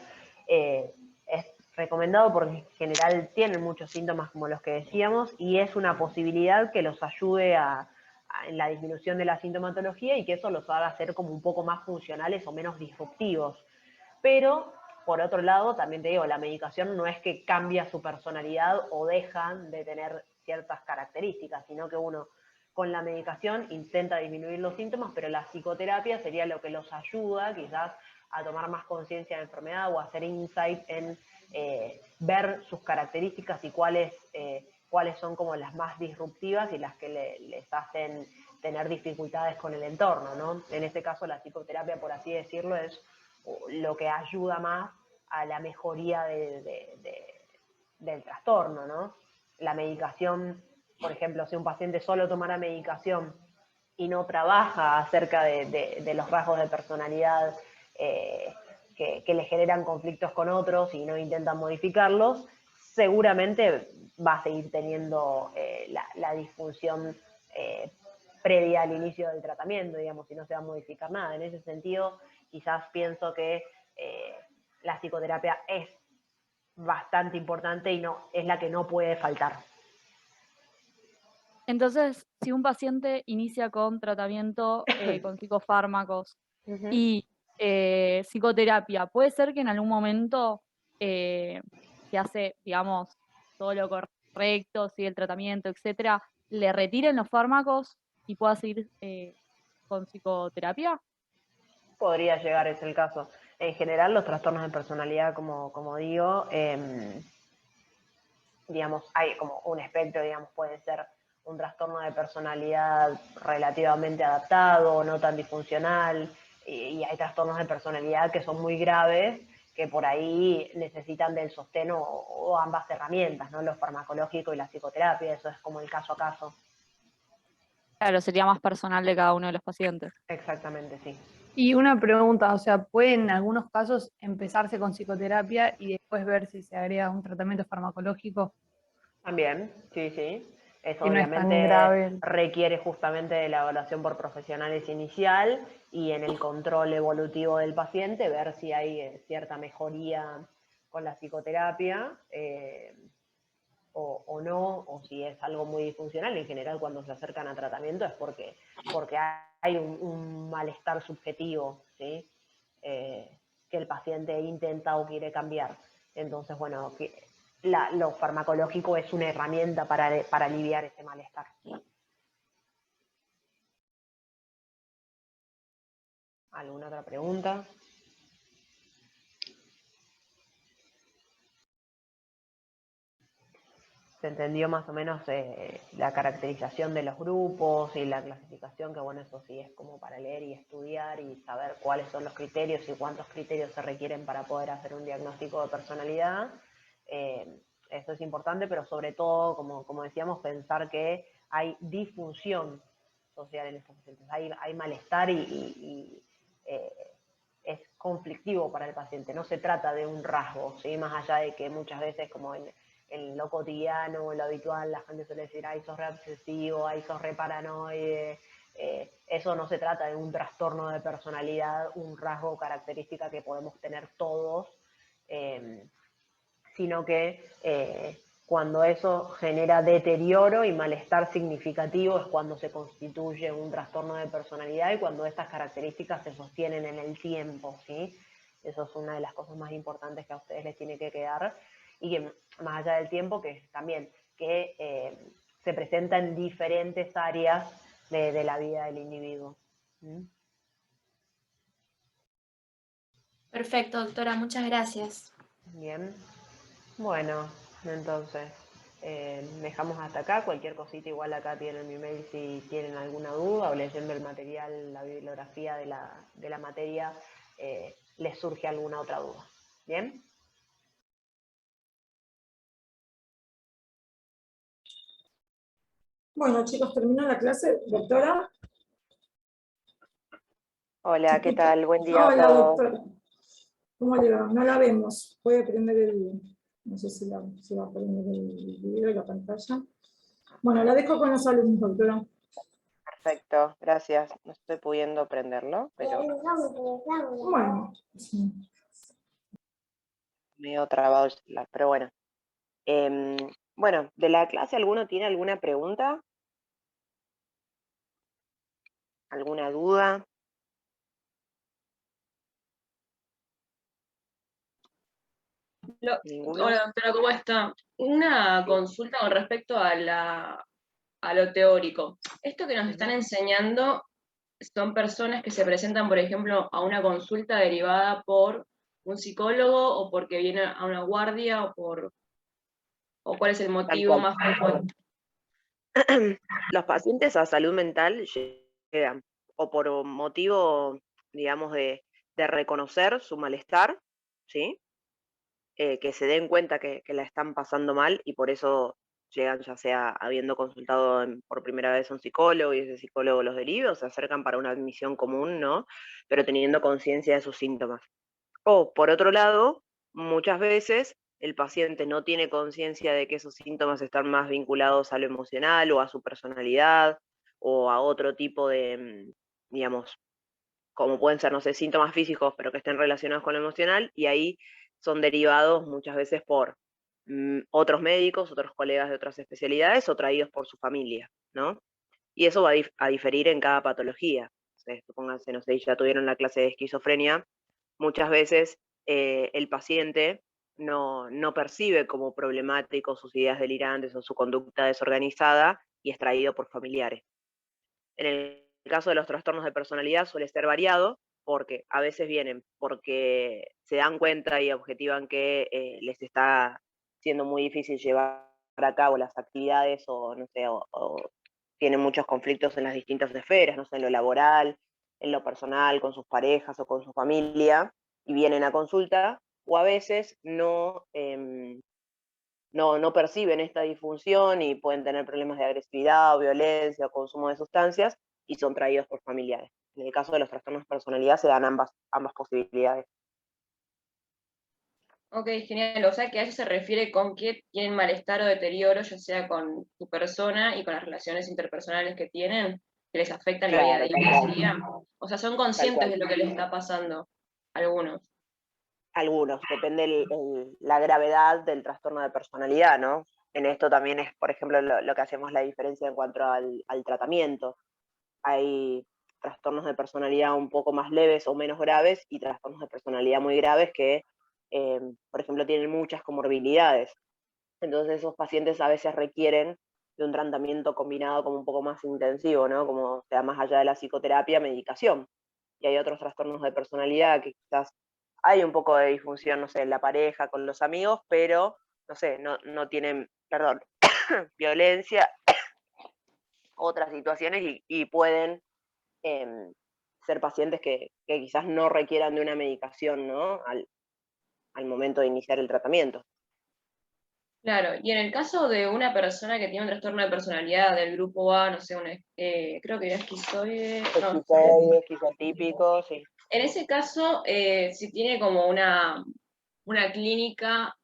Es recomendado porque en general tienen muchos síntomas como los que decíamos, y es una posibilidad que los ayude en la disminución de la sintomatología y que eso los haga ser como un poco más funcionales o menos disruptivos. Pero, por otro lado, también te digo, la medicación no es que cambia su personalidad o dejan de tener ciertas características, sino que uno con la medicación intenta disminuir los síntomas, pero la psicoterapia sería lo que los ayuda quizás a tomar más conciencia de la enfermedad o a hacer insight en ver sus características y cuáles son como las más disruptivas y las que les hacen tener dificultades con el entorno, ¿no? En este caso la psicoterapia, por así decirlo, es lo que ayuda más a la mejoría del trastorno, ¿no? La medicación, por ejemplo, si un paciente solo tomara medicación y no trabaja acerca de los rasgos de personalidad que le generan conflictos con otros y no intentan modificarlos, seguramente va a seguir teniendo la disfunción previa al inicio del tratamiento, digamos, y no se va a modificar nada. En ese sentido, quizás pienso que la psicoterapia es bastante importante y no es la que no puede faltar. Entonces, si un paciente inicia con tratamiento con psicofármacos y psicoterapia, puede ser que en algún momento se hace, digamos, todo lo correcto, sigue el tratamiento, etcétera, le retiren los fármacos y pueda seguir con psicoterapia. Podría llegar, es el caso. En general, los trastornos de personalidad, como digo, digamos, hay como un espectro, digamos, puede ser un trastorno de personalidad relativamente adaptado, no tan disfuncional, y hay trastornos de personalidad que son muy graves, que por ahí necesitan del sostén o ambas herramientas, ¿no? Lo farmacológico y la psicoterapia, eso es como el caso a caso. Claro, sería más personal de cada uno de los pacientes. Exactamente, sí. Y una pregunta, o sea, ¿puede en algunos casos empezarse con psicoterapia y después ver si se agrega un tratamiento farmacológico? También, sí, sí. Eso Que no es tan obviamente grave. requiere justamente de la evaluación por profesionales inicial y en el control evolutivo del paciente, ver si hay cierta mejoría con la psicoterapia o no, o si es algo muy disfuncional. En general, cuando se acercan a tratamiento es porque hay un malestar subjetivo, ¿sí? Que el paciente intenta o quiere cambiar. Entonces, bueno, lo farmacológico es una herramienta para aliviar ese malestar. ¿Alguna otra pregunta? Se entendió más o menos la caracterización de los grupos y la clasificación, que bueno, eso sí es como para leer y estudiar y saber cuáles son los criterios y cuántos criterios se requieren para poder hacer un diagnóstico de personalidad. eso es importante, pero sobre todo, como decíamos, pensar que hay disfunción social en estos pacientes, hay malestar y es conflictivo para el paciente, no se trata de un rasgo, ¿sí? Más allá de que muchas veces como en lo cotidiano, en lo habitual, la gente suele decir, ay, sos re obsesivo, ay, sos re paranoide, eso no se trata de un trastorno de personalidad, un rasgo o característica que podemos tener todos, sino que cuando eso genera deterioro y malestar significativo es cuando se constituye un trastorno de personalidad y cuando estas características se sostienen en el tiempo, ¿sí? Eso es una de las cosas más importantes que a ustedes les tiene que quedar y que más allá del tiempo, que también que se presenta en diferentes áreas de la vida del individuo. ¿Mm? Perfecto, doctora, muchas gracias. Bien. Bueno, entonces, dejamos hasta acá. Cualquier cosita igual acá tienen mi mail si tienen alguna duda o leyendo el material, la bibliografía de la materia, les surge alguna otra duda. ¿Bien? Bueno, chicos, terminó la clase. Doctora. Hola, ¿qué escucha? tal? Buen día a Hola, todos. doctora. ¿Cómo le va? No la vemos. Puede prender el... No sé si va a prender el video y la pantalla. Bueno, la dejo con los alumnos, doctora. Perfecto, gracias. No estoy pudiendo prenderlo, pero Bueno, sí. medio trabado el celular, pero bueno. Bueno, ¿de la clase alguno tiene alguna pregunta? ¿Alguna duda? ¿Ninguno? Hola, doctora, ¿cómo está? Una consulta con respecto a lo teórico. Esto que nos están enseñando son personas que se presentan, por ejemplo, a una consulta derivada por un psicólogo o porque vienen a una guardia o cuál es el Tal motivo cual. más frecuente. Los pacientes a salud mental llegan o por un motivo, digamos, de reconocer su malestar, ¿sí? Que se den cuenta que la están pasando mal y por eso llegan, ya sea habiendo consultado por primera vez a un psicólogo y ese psicólogo los deriva, o se acercan para una admisión común, ¿no? Pero teniendo conciencia de sus síntomas. O, por otro lado, muchas veces el paciente no tiene conciencia de que esos síntomas están más vinculados a lo emocional o a su personalidad o a otro tipo de, digamos, como pueden ser, no sé, síntomas físicos, pero que estén relacionados con lo emocional, y ahí son derivados muchas veces por otros médicos, otros colegas de otras especialidades o traídos por su familia, ¿no? Y eso va a diferir en cada patología. Pónganse, no sé, ya tuvieron la clase de esquizofrenia, muchas veces el paciente no percibe como problemático sus ideas delirantes o su conducta desorganizada y es traído por familiares. En el caso de los trastornos de personalidad suele ser variado porque a veces vienen porque se dan cuenta y objetivan que les está siendo muy difícil llevar a cabo las actividades o no sé, o tienen muchos conflictos en las distintas esferas, no sé, en lo laboral, en lo personal, con sus parejas o con su familia, y vienen a consulta, o a veces no perciben esta disfunción y pueden tener problemas de agresividad o violencia o consumo de sustancias y son traídos por familiares. En el caso de los trastornos de personalidad se dan ambas posibilidades. Ok, genial. O sea que a eso se refiere con que tienen malestar o deterioro, ya sea con su persona y con las relaciones interpersonales que tienen, que les afectan la vida Claro, tal diaria, cual. sería. O sea, son Tal conscientes cual. de lo que les está pasando, algunos. Algunos, depende la gravedad del trastorno de personalidad, ¿no? En esto también es, por ejemplo, lo que hacemos la diferencia en cuanto al tratamiento. Hay trastornos de personalidad un poco más leves o menos graves y trastornos de personalidad muy graves que, por ejemplo, tienen muchas comorbilidades. Entonces esos pacientes a veces requieren de un tratamiento combinado como un poco más intensivo, ¿no? Como sea más allá de la psicoterapia, medicación. Y hay otros trastornos de personalidad que quizás hay un poco de disfunción, no sé, en la pareja, con los amigos, pero, no sé, no tienen, perdón, violencia, otras situaciones y pueden ser pacientes que quizás no requieran de una medicación, ¿no? Al momento de iniciar el tratamiento. Claro, y en el caso de una persona que tiene un trastorno de personalidad del grupo A, no sé, creo que era esquizoide, no, Esquizoide, esquizotípico, sí. en ese caso, si tiene como una clínica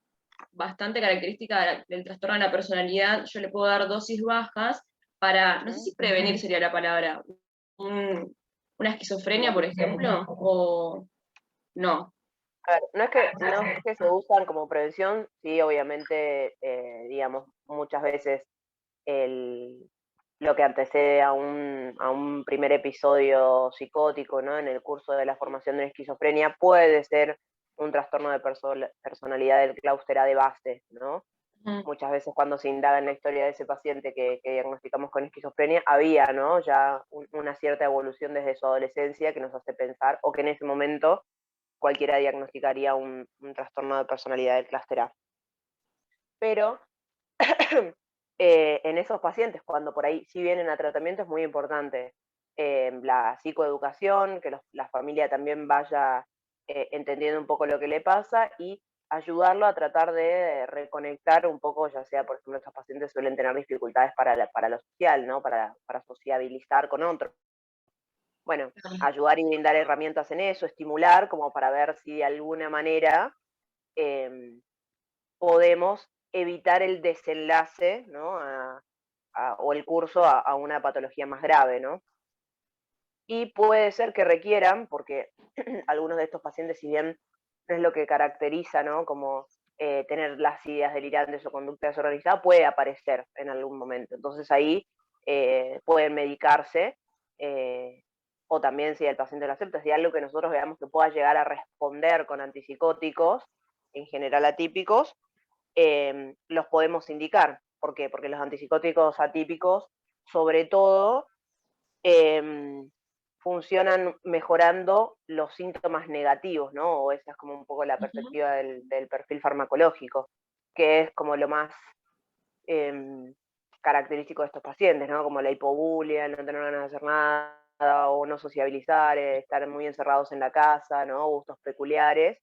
bastante característica del trastorno de la personalidad, yo le puedo dar dosis bajas para, no sé si prevenir sería la palabra, una esquizofrenia, por ejemplo, o no. A ver, no es que se usan como prevención, sí, obviamente, digamos, muchas veces lo que antecede a un primer episodio psicótico, ¿no? En el curso de la formación de una esquizofrenia puede ser un trastorno de personalidad del clúster A de base, ¿no? Muchas veces cuando se indaga en la historia de ese paciente que diagnosticamos con esquizofrenia, había, ¿no? Ya una cierta evolución desde su adolescencia que nos hace pensar, o que en ese momento cualquiera diagnosticaría un trastorno de personalidad del clúster A. Pero en esos pacientes, cuando por ahí sí vienen a tratamiento, es muy importante la psicoeducación, que la familia también vaya entendiendo un poco lo que le pasa y ayudarlo a tratar de reconectar un poco, ya sea, por ejemplo, estos pacientes suelen tener dificultades para lo social, ¿no? Para sociabilizar con otros. Bueno, ayudar y brindar herramientas en eso, estimular, como para ver si de alguna manera podemos evitar el desenlace, ¿no? O el curso a una patología más grave, ¿no? Y puede ser que requieran, porque algunos de estos pacientes, si bien no es lo que caracteriza, ¿no? Como tener las ideas delirantes o conducta desorganizada, puede aparecer en algún momento. Entonces ahí pueden medicarse, o también si el paciente lo acepta, si hay algo que nosotros veamos que pueda llegar a responder con antipsicóticos, en general atípicos, los podemos indicar. ¿Por qué? Porque los antipsicóticos atípicos, sobre todo, funcionan mejorando los síntomas negativos, ¿no? O esa es como un poco la perspectiva del perfil farmacológico, que es como lo más característico de estos pacientes, ¿no? Como la hipobulia, el no tener ganas de hacer nada, o no sociabilizar, estar muy encerrados en la casa, ¿no? Gustos peculiares.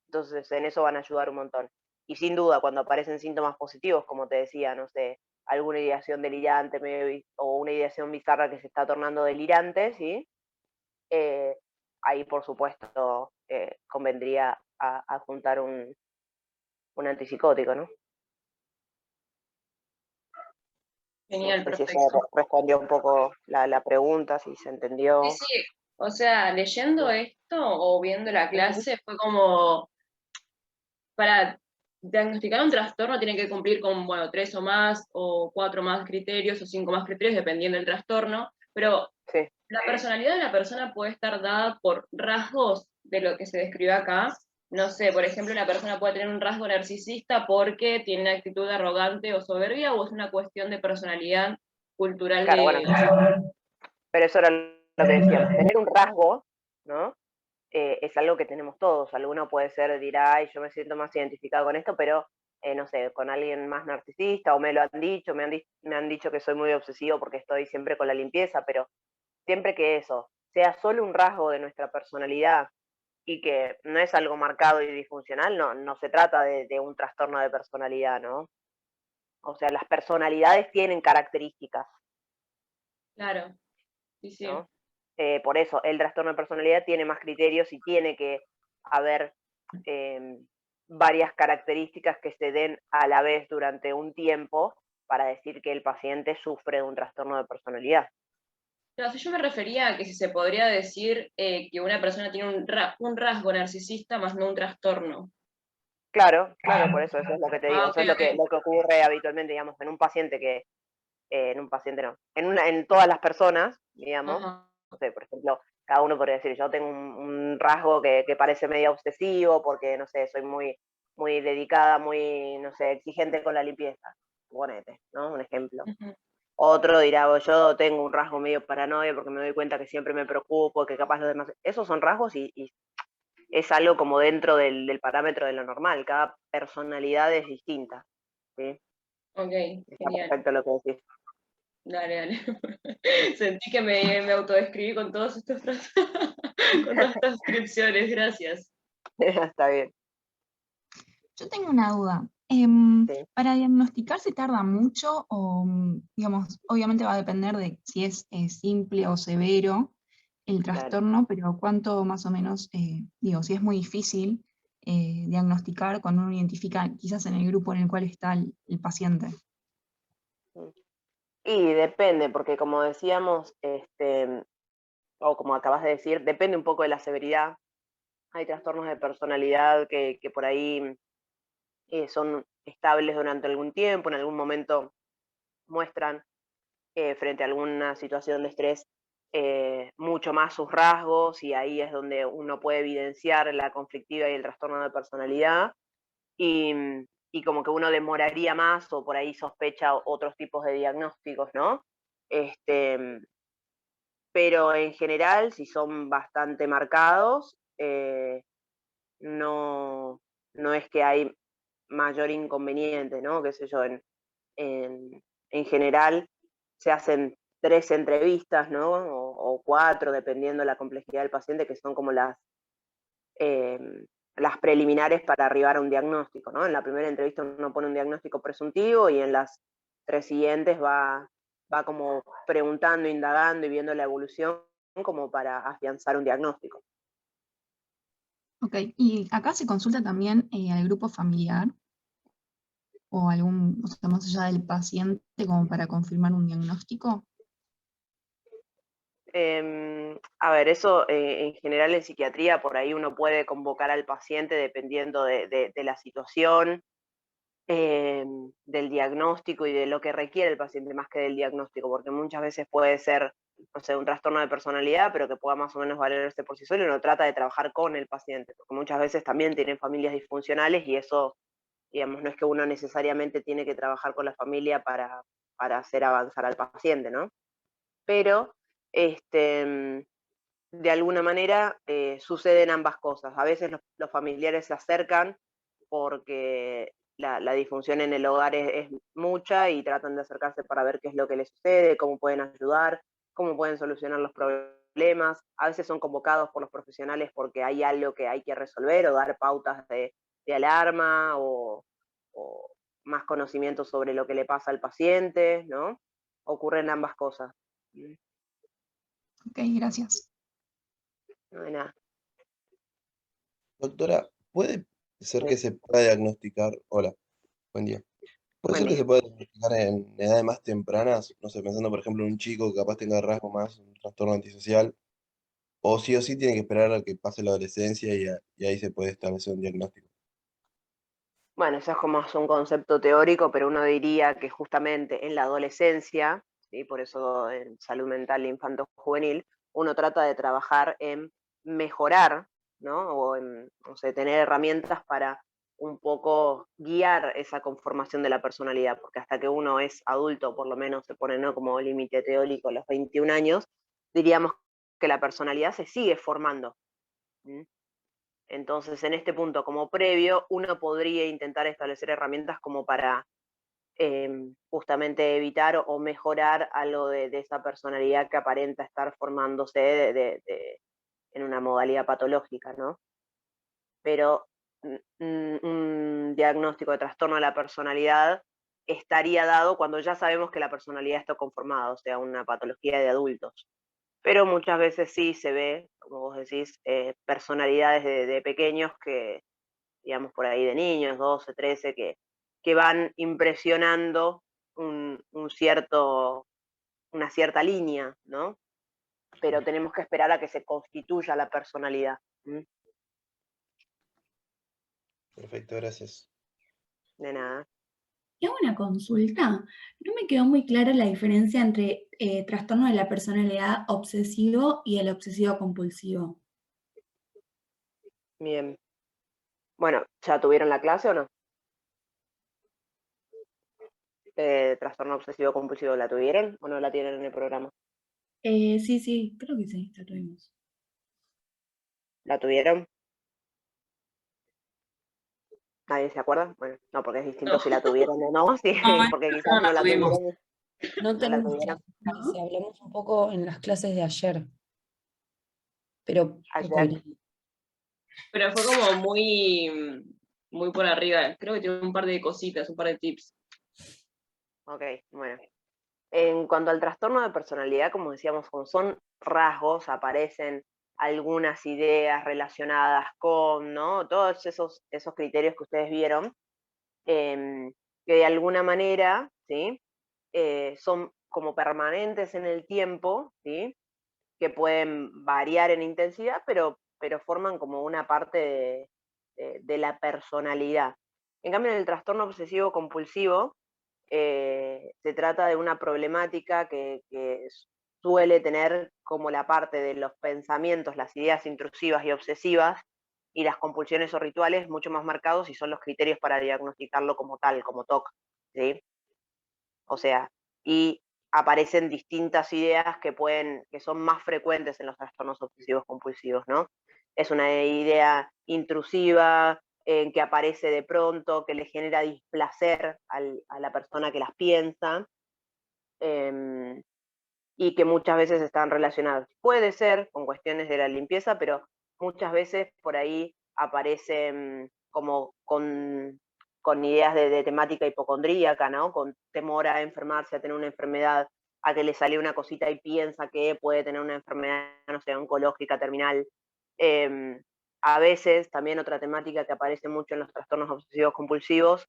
Entonces, en eso van a ayudar un montón. Y sin duda, cuando aparecen síntomas positivos, como te decía, no sé, alguna ideación delirante o una ideación bizarra que se está tornando delirante, ¿sí? Ahí, por supuesto, convendría adjuntar un antipsicótico, ¿no? Genial, No sé si perfecto. eso respondió un poco la pregunta, si se entendió. Sí, sí, o sea, leyendo esto o viendo la clase fue como, para diagnosticar un trastorno tienen que cumplir con, bueno, 3 o más, o 4 más criterios, o 5 más criterios, dependiendo del trastorno, pero Sí. la personalidad de la persona puede estar dada por rasgos de lo que se describe acá. No sé, por ejemplo, una persona puede tener un rasgo narcisista porque tiene una actitud arrogante o soberbia, o es una cuestión de personalidad cultural Claro, de... bueno, pero eso era lo que decíamos. Tener un rasgo, ¿no? Es algo que tenemos todos. Alguno puede ser, dirá, ay, yo me siento más identificado con esto, pero no sé, con alguien más narcisista, o me lo han dicho, me han dicho que soy muy obsesivo porque estoy siempre con la limpieza, pero siempre que eso sea solo un rasgo de nuestra personalidad y que no es algo marcado y disfuncional, no se trata de un trastorno de personalidad, ¿no? O sea, las personalidades tienen características, Claro, sí, sí. ¿no? Por eso, el trastorno de personalidad tiene más criterios y tiene que haber varias características que se den a la vez durante un tiempo para decir que el paciente sufre de un trastorno de personalidad. Claro, si yo me refería a que si se podría decir que una persona tiene un rasgo narcisista más no un trastorno. Claro, por eso es lo que te digo, Ah, eso ok, es lo que ocurre habitualmente, digamos, en un paciente que, en un paciente no, en todas las personas, digamos, ajá. no sé, por ejemplo, cada uno podría decir, yo tengo un rasgo que parece medio obsesivo porque, no sé, soy muy, muy dedicada, muy, no sé, exigente con la limpieza, ponete, ¿no? Un ejemplo. Ujú. Otro dirá, yo tengo un rasgo medio paranoia porque me doy cuenta que siempre me preocupo, que capaz los demás... Esos son rasgos y es algo como dentro del parámetro de lo normal. Cada personalidad es distinta, ¿sí? Ok, Está genial. perfecto lo que decís. Dale, dale. Sentí que me autodescribí con todos estos con todas estas descripciones, gracias. Está bien. Yo tengo una duda. Para diagnosticar se tarda mucho o, digamos, obviamente va a depender de si es simple o severo el Claro. trastorno, pero cuánto más o menos, digo, si es muy difícil diagnosticar cuando uno identifica quizás en el grupo en el cual está el paciente. Y depende, porque como decíamos, o como acabas de decir, depende un poco de la severidad. Hay trastornos de personalidad que por ahí son estables durante algún tiempo, en algún momento muestran frente a alguna situación de estrés mucho más sus rasgos, y ahí es donde uno puede evidenciar la conflictiva y el trastorno de personalidad, y, y como que uno demoraría más o por ahí sospecha otros tipos de diagnósticos, ¿no? Pero en general, si son bastante marcados, no, no es que hay mayor inconveniente, ¿no? Qué sé yo, en general se hacen 3 entrevistas, ¿no? O 4, dependiendo de la complejidad del paciente, que son como las preliminares para arribar a un diagnóstico, ¿no? En la primera entrevista uno pone un diagnóstico presuntivo, y en las 3 siguientes va como preguntando, indagando y viendo la evolución como para afianzar un diagnóstico. Ok, y acá se consulta también al grupo familiar o algún, o sea, más allá del paciente como para confirmar un diagnóstico. A ver, eso en general en psiquiatría por ahí uno puede convocar al paciente dependiendo de la situación, del diagnóstico y de lo que requiere el paciente más que del diagnóstico, porque muchas veces puede ser, no sé, un trastorno de personalidad, pero que pueda más o menos valerse por sí solo, y uno trata de trabajar con el paciente, porque muchas veces también tienen familias disfuncionales, y eso, digamos, no es que uno necesariamente tiene que trabajar con la familia para hacer avanzar al paciente, ¿no? Pero, de alguna manera suceden ambas cosas. A veces los familiares se acercan porque la disfunción en el hogar es mucha, y tratan de acercarse para ver qué es lo que les sucede, cómo pueden ayudar, cómo pueden solucionar los problemas. A veces son convocados por los profesionales porque hay algo que hay que resolver o dar pautas de alarma, o más conocimiento sobre lo que le pasa al paciente, ¿no? Ocurren ambas cosas. Ok, gracias. No hay nada. Doctora, ¿puede ser que se pueda diagnosticar? Hola, buen día. ¿Puede Buen ser que se día. pueda diagnosticar en edades más tempranas? No sé, pensando por ejemplo en un chico que capaz tenga rasgo más, un trastorno antisocial, o sí tiene que esperar a que pase la adolescencia y ahí se puede establecer un diagnóstico. Bueno, eso es como un concepto teórico, pero uno diría que justamente en la adolescencia, ¿sí? Por eso en salud mental infanto-juvenil, uno trata de trabajar en mejorar, ¿no? O en, no sé, tener herramientas para un poco guiar esa conformación de la personalidad, porque hasta que uno es adulto, por lo menos se pone, ¿no?, como límite teórico a los 21 años, diríamos que la personalidad se sigue formando. ¿Mm? Entonces, en este punto, como previo, uno podría intentar establecer herramientas como para justamente evitar o mejorar algo de esa personalidad que aparenta estar formándose en una modalidad patológica, ¿no? Pero un diagnóstico de trastorno de la personalidad estaría dado cuando ya sabemos que la personalidad está conformada, o sea, una patología de adultos. Pero muchas veces sí se ve, como vos decís, personalidades de pequeños que, digamos, por ahí de niños, 12, 13, que van impresionando una cierta línea, ¿no? Pero tenemos que esperar a que se constituya la personalidad. ¿Mm? Perfecto, gracias. De nada. Y hago una consulta. No me quedó muy clara la diferencia entre trastorno de la personalidad obsesivo y el obsesivo compulsivo. Bien. Bueno, ¿ya tuvieron la clase o no? ¿Trastorno obsesivo compulsivo la tuvieron o no la tienen en el programa? Sí, creo que sí, la tuvimos. ¿La tuvieron? ¿Nadie se acuerda? Bueno, no, porque es distinto No. si la tuvieron o no, sí, No, porque quizás no no la la tuvimos. tuvieron. No No la tenemos tuvieron. clases, si hablamos un poco en las clases de ayer. Pero Ayer. Pero fue como muy muy por arriba. Creo que tiene un par de cositas, un par de tips. Ok, bueno. En cuanto al trastorno de personalidad, como decíamos, como son rasgos, aparecen algunas ideas relacionadas con, ¿no? Todos esos criterios que ustedes vieron, que de alguna manera, ¿sí? Son como permanentes en el tiempo, ¿sí? Que pueden variar en intensidad, pero forman como una parte de la personalidad. En cambio, en el trastorno obsesivo compulsivo, se trata de una problemática que suele tener como la parte de los pensamientos, las ideas intrusivas y obsesivas, y las compulsiones o rituales mucho más marcados, y son los criterios para diagnosticarlo como tal, como TOC, ¿sí? O sea, y aparecen distintas ideas que son más frecuentes en los trastornos obsesivos compulsivos, ¿no? Es una idea intrusiva, que aparece de pronto, que le genera displacer a la persona que las piensa, y que muchas veces están relacionadas. Puede ser con cuestiones de la limpieza, pero muchas veces por ahí aparecen como con ideas de temática hipocondríaca, ¿no? Con temor a enfermarse, a tener una enfermedad, a que le sale una cosita y piensa que puede tener una enfermedad, no sé, oncológica terminal. A veces también otra temática que aparece mucho en los trastornos obsesivos compulsivos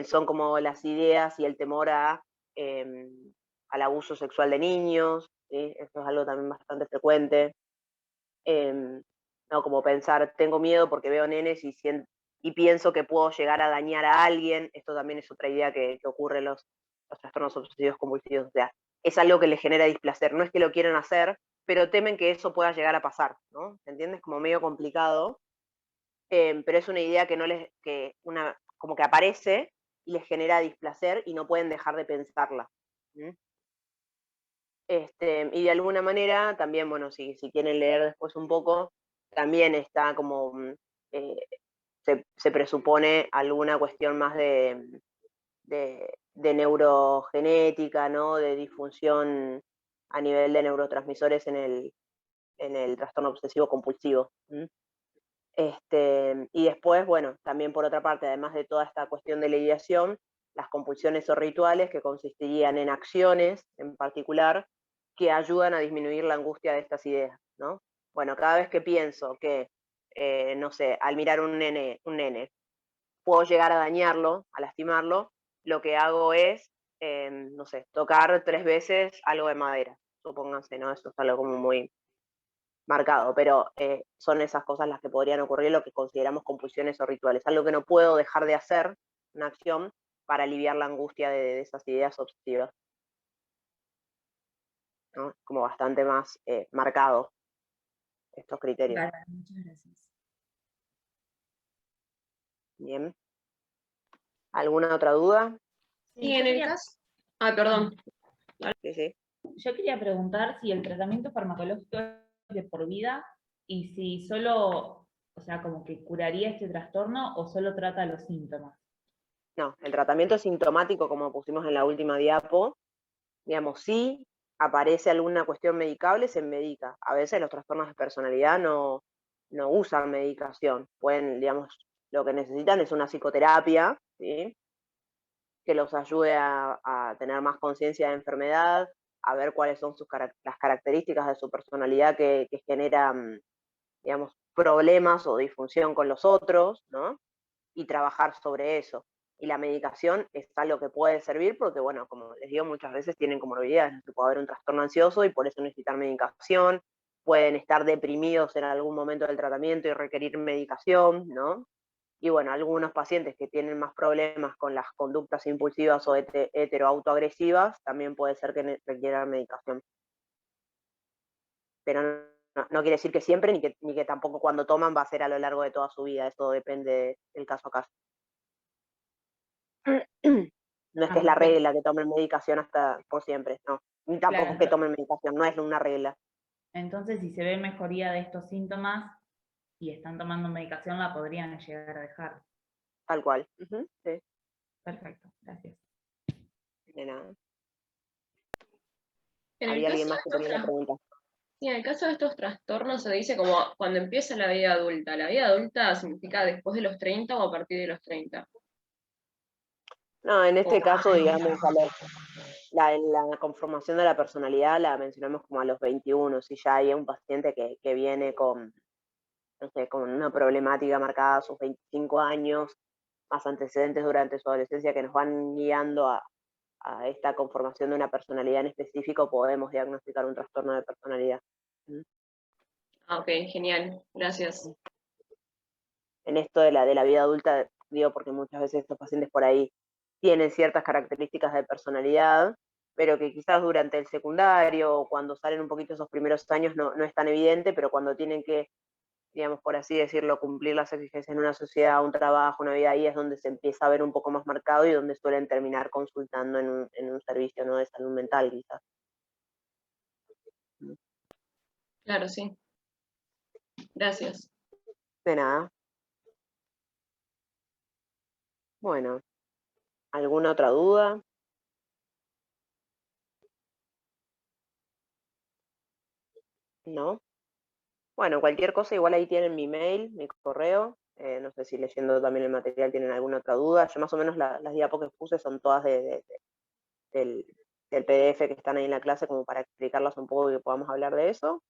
son como las ideas y el temor al abuso sexual de niños, ¿sí? Esto es algo también bastante frecuente. No, como pensar, tengo miedo porque veo nenes y pienso que puedo llegar a dañar a alguien. Esto también es otra idea que ocurre en los trastornos obsesivos compulsivos. O sea, es algo que les genera displacer. No es que lo quieran hacer, pero temen que eso pueda llegar a pasar, ¿no? ¿Se entiende? Es como medio complicado, pero es una idea que no les, como que aparece y les genera displacer y no pueden dejar de pensarla. Y de alguna manera, también, bueno, si quieren leer después un poco, también está como, se presupone alguna cuestión más de neurogenética, ¿no? De disfunción a nivel de neurotransmisores en el trastorno obsesivo compulsivo. Y después, bueno, también por otra parte, además de toda esta cuestión de la ideación, las compulsiones o rituales que consistirían en acciones en particular que ayudan a disminuir la angustia de estas ideas, ¿no? Bueno, cada vez que pienso que, no sé, al mirar un nene, puedo llegar a dañarlo, a lastimarlo, lo que hago es, no sé, tocar 3 veces algo de madera, supónganse, ¿no? Eso es algo como muy marcado, pero son esas cosas las que podrían ocurrir, lo que consideramos compulsiones o rituales, algo que no puedo dejar de hacer, una acción, para aliviar la angustia de esas ideas obsesivas, ¿no? Como bastante más marcado estos criterios. Bárbara, muchas gracias. Bien. ¿Alguna otra duda? Y en el caso... Ah, perdón. Sí, sí. Yo quería preguntar si el tratamiento farmacológico es de por vida y si solo, o sea, como que curaría este trastorno o solo trata los síntomas. No, el tratamiento sintomático, como pusimos en la última diapo, digamos, si aparece alguna cuestión medicable, se medica. A veces los trastornos de personalidad no usan medicación. Pueden, digamos, lo que necesitan es una psicoterapia, ¿sí? Que los ayude a tener más conciencia de enfermedad, a ver cuáles son las características de su personalidad que generan, digamos, problemas o disfunción con los otros, ¿no? Y trabajar sobre eso. Y la medicación es algo que puede servir porque, bueno, como les digo, muchas veces tienen comorbilidades, puede haber un trastorno ansioso y por eso necesitan medicación, pueden estar deprimidos en algún momento del tratamiento y requerir medicación, ¿no? Y bueno, algunos pacientes que tienen más problemas con las conductas impulsivas o heteroautoagresivas, también puede ser que requieran medicación. Pero no quiere decir que siempre, ni que tampoco cuando toman va a ser a lo largo de toda su vida, eso depende del caso a caso. No es que es la regla que tomen medicación hasta por siempre, no. Ni tampoco Claro, que tomen medicación, no es una regla. entonces si se ve mejoría de estos síntomas y están tomando medicación, la podrían llegar a dejar. Tal cual. Sí. Perfecto, gracias. De nada. En el ¿Había caso alguien de más que tenía una pregunta? Sí, en el caso de estos trastornos se dice como cuando empieza la vida adulta. ¿La vida adulta significa después de los 30 o a partir de los 30? No, en este O- caso, digamos, la conformación de la personalidad la mencionamos como a los 21, si ya hay un paciente que viene con, no sé, con una problemática marcada a sus 25 años, más antecedentes durante su adolescencia que nos van guiando a esta conformación de una personalidad en específico, podemos diagnosticar un trastorno de personalidad. Ah, ok, genial, gracias. En esto de la vida adulta, digo porque muchas veces estos pacientes por ahí tienen ciertas características de personalidad, pero que quizás durante el secundario o cuando salen un poquito esos primeros años no es tan evidente, pero cuando tienen que, digamos, por así decirlo, cumplir las exigencias en una sociedad, un trabajo, una vida, ahí es donde se empieza a ver un poco más marcado y donde suelen terminar consultando en un servicio, ¿no?, de salud mental, quizás. Claro, sí. Gracias. De nada. Bueno, ¿alguna otra duda? ¿No? Bueno, cualquier cosa, igual ahí tienen mi mail, mi correo. No sé si leyendo también el material tienen alguna otra duda. Yo más o menos las diapos que puse son todas del, del PDF que están ahí en la clase, como para explicarlas un poco y que podamos hablar de eso.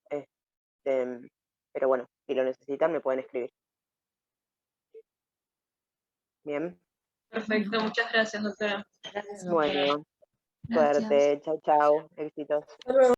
Pero bueno, si lo necesitan me pueden escribir. Bien. Perfecto, muchas gracias, doctora. Gracias, doctora. Bueno, Gracias. suerte. Chau, chau. Éxitos. Hasta luego.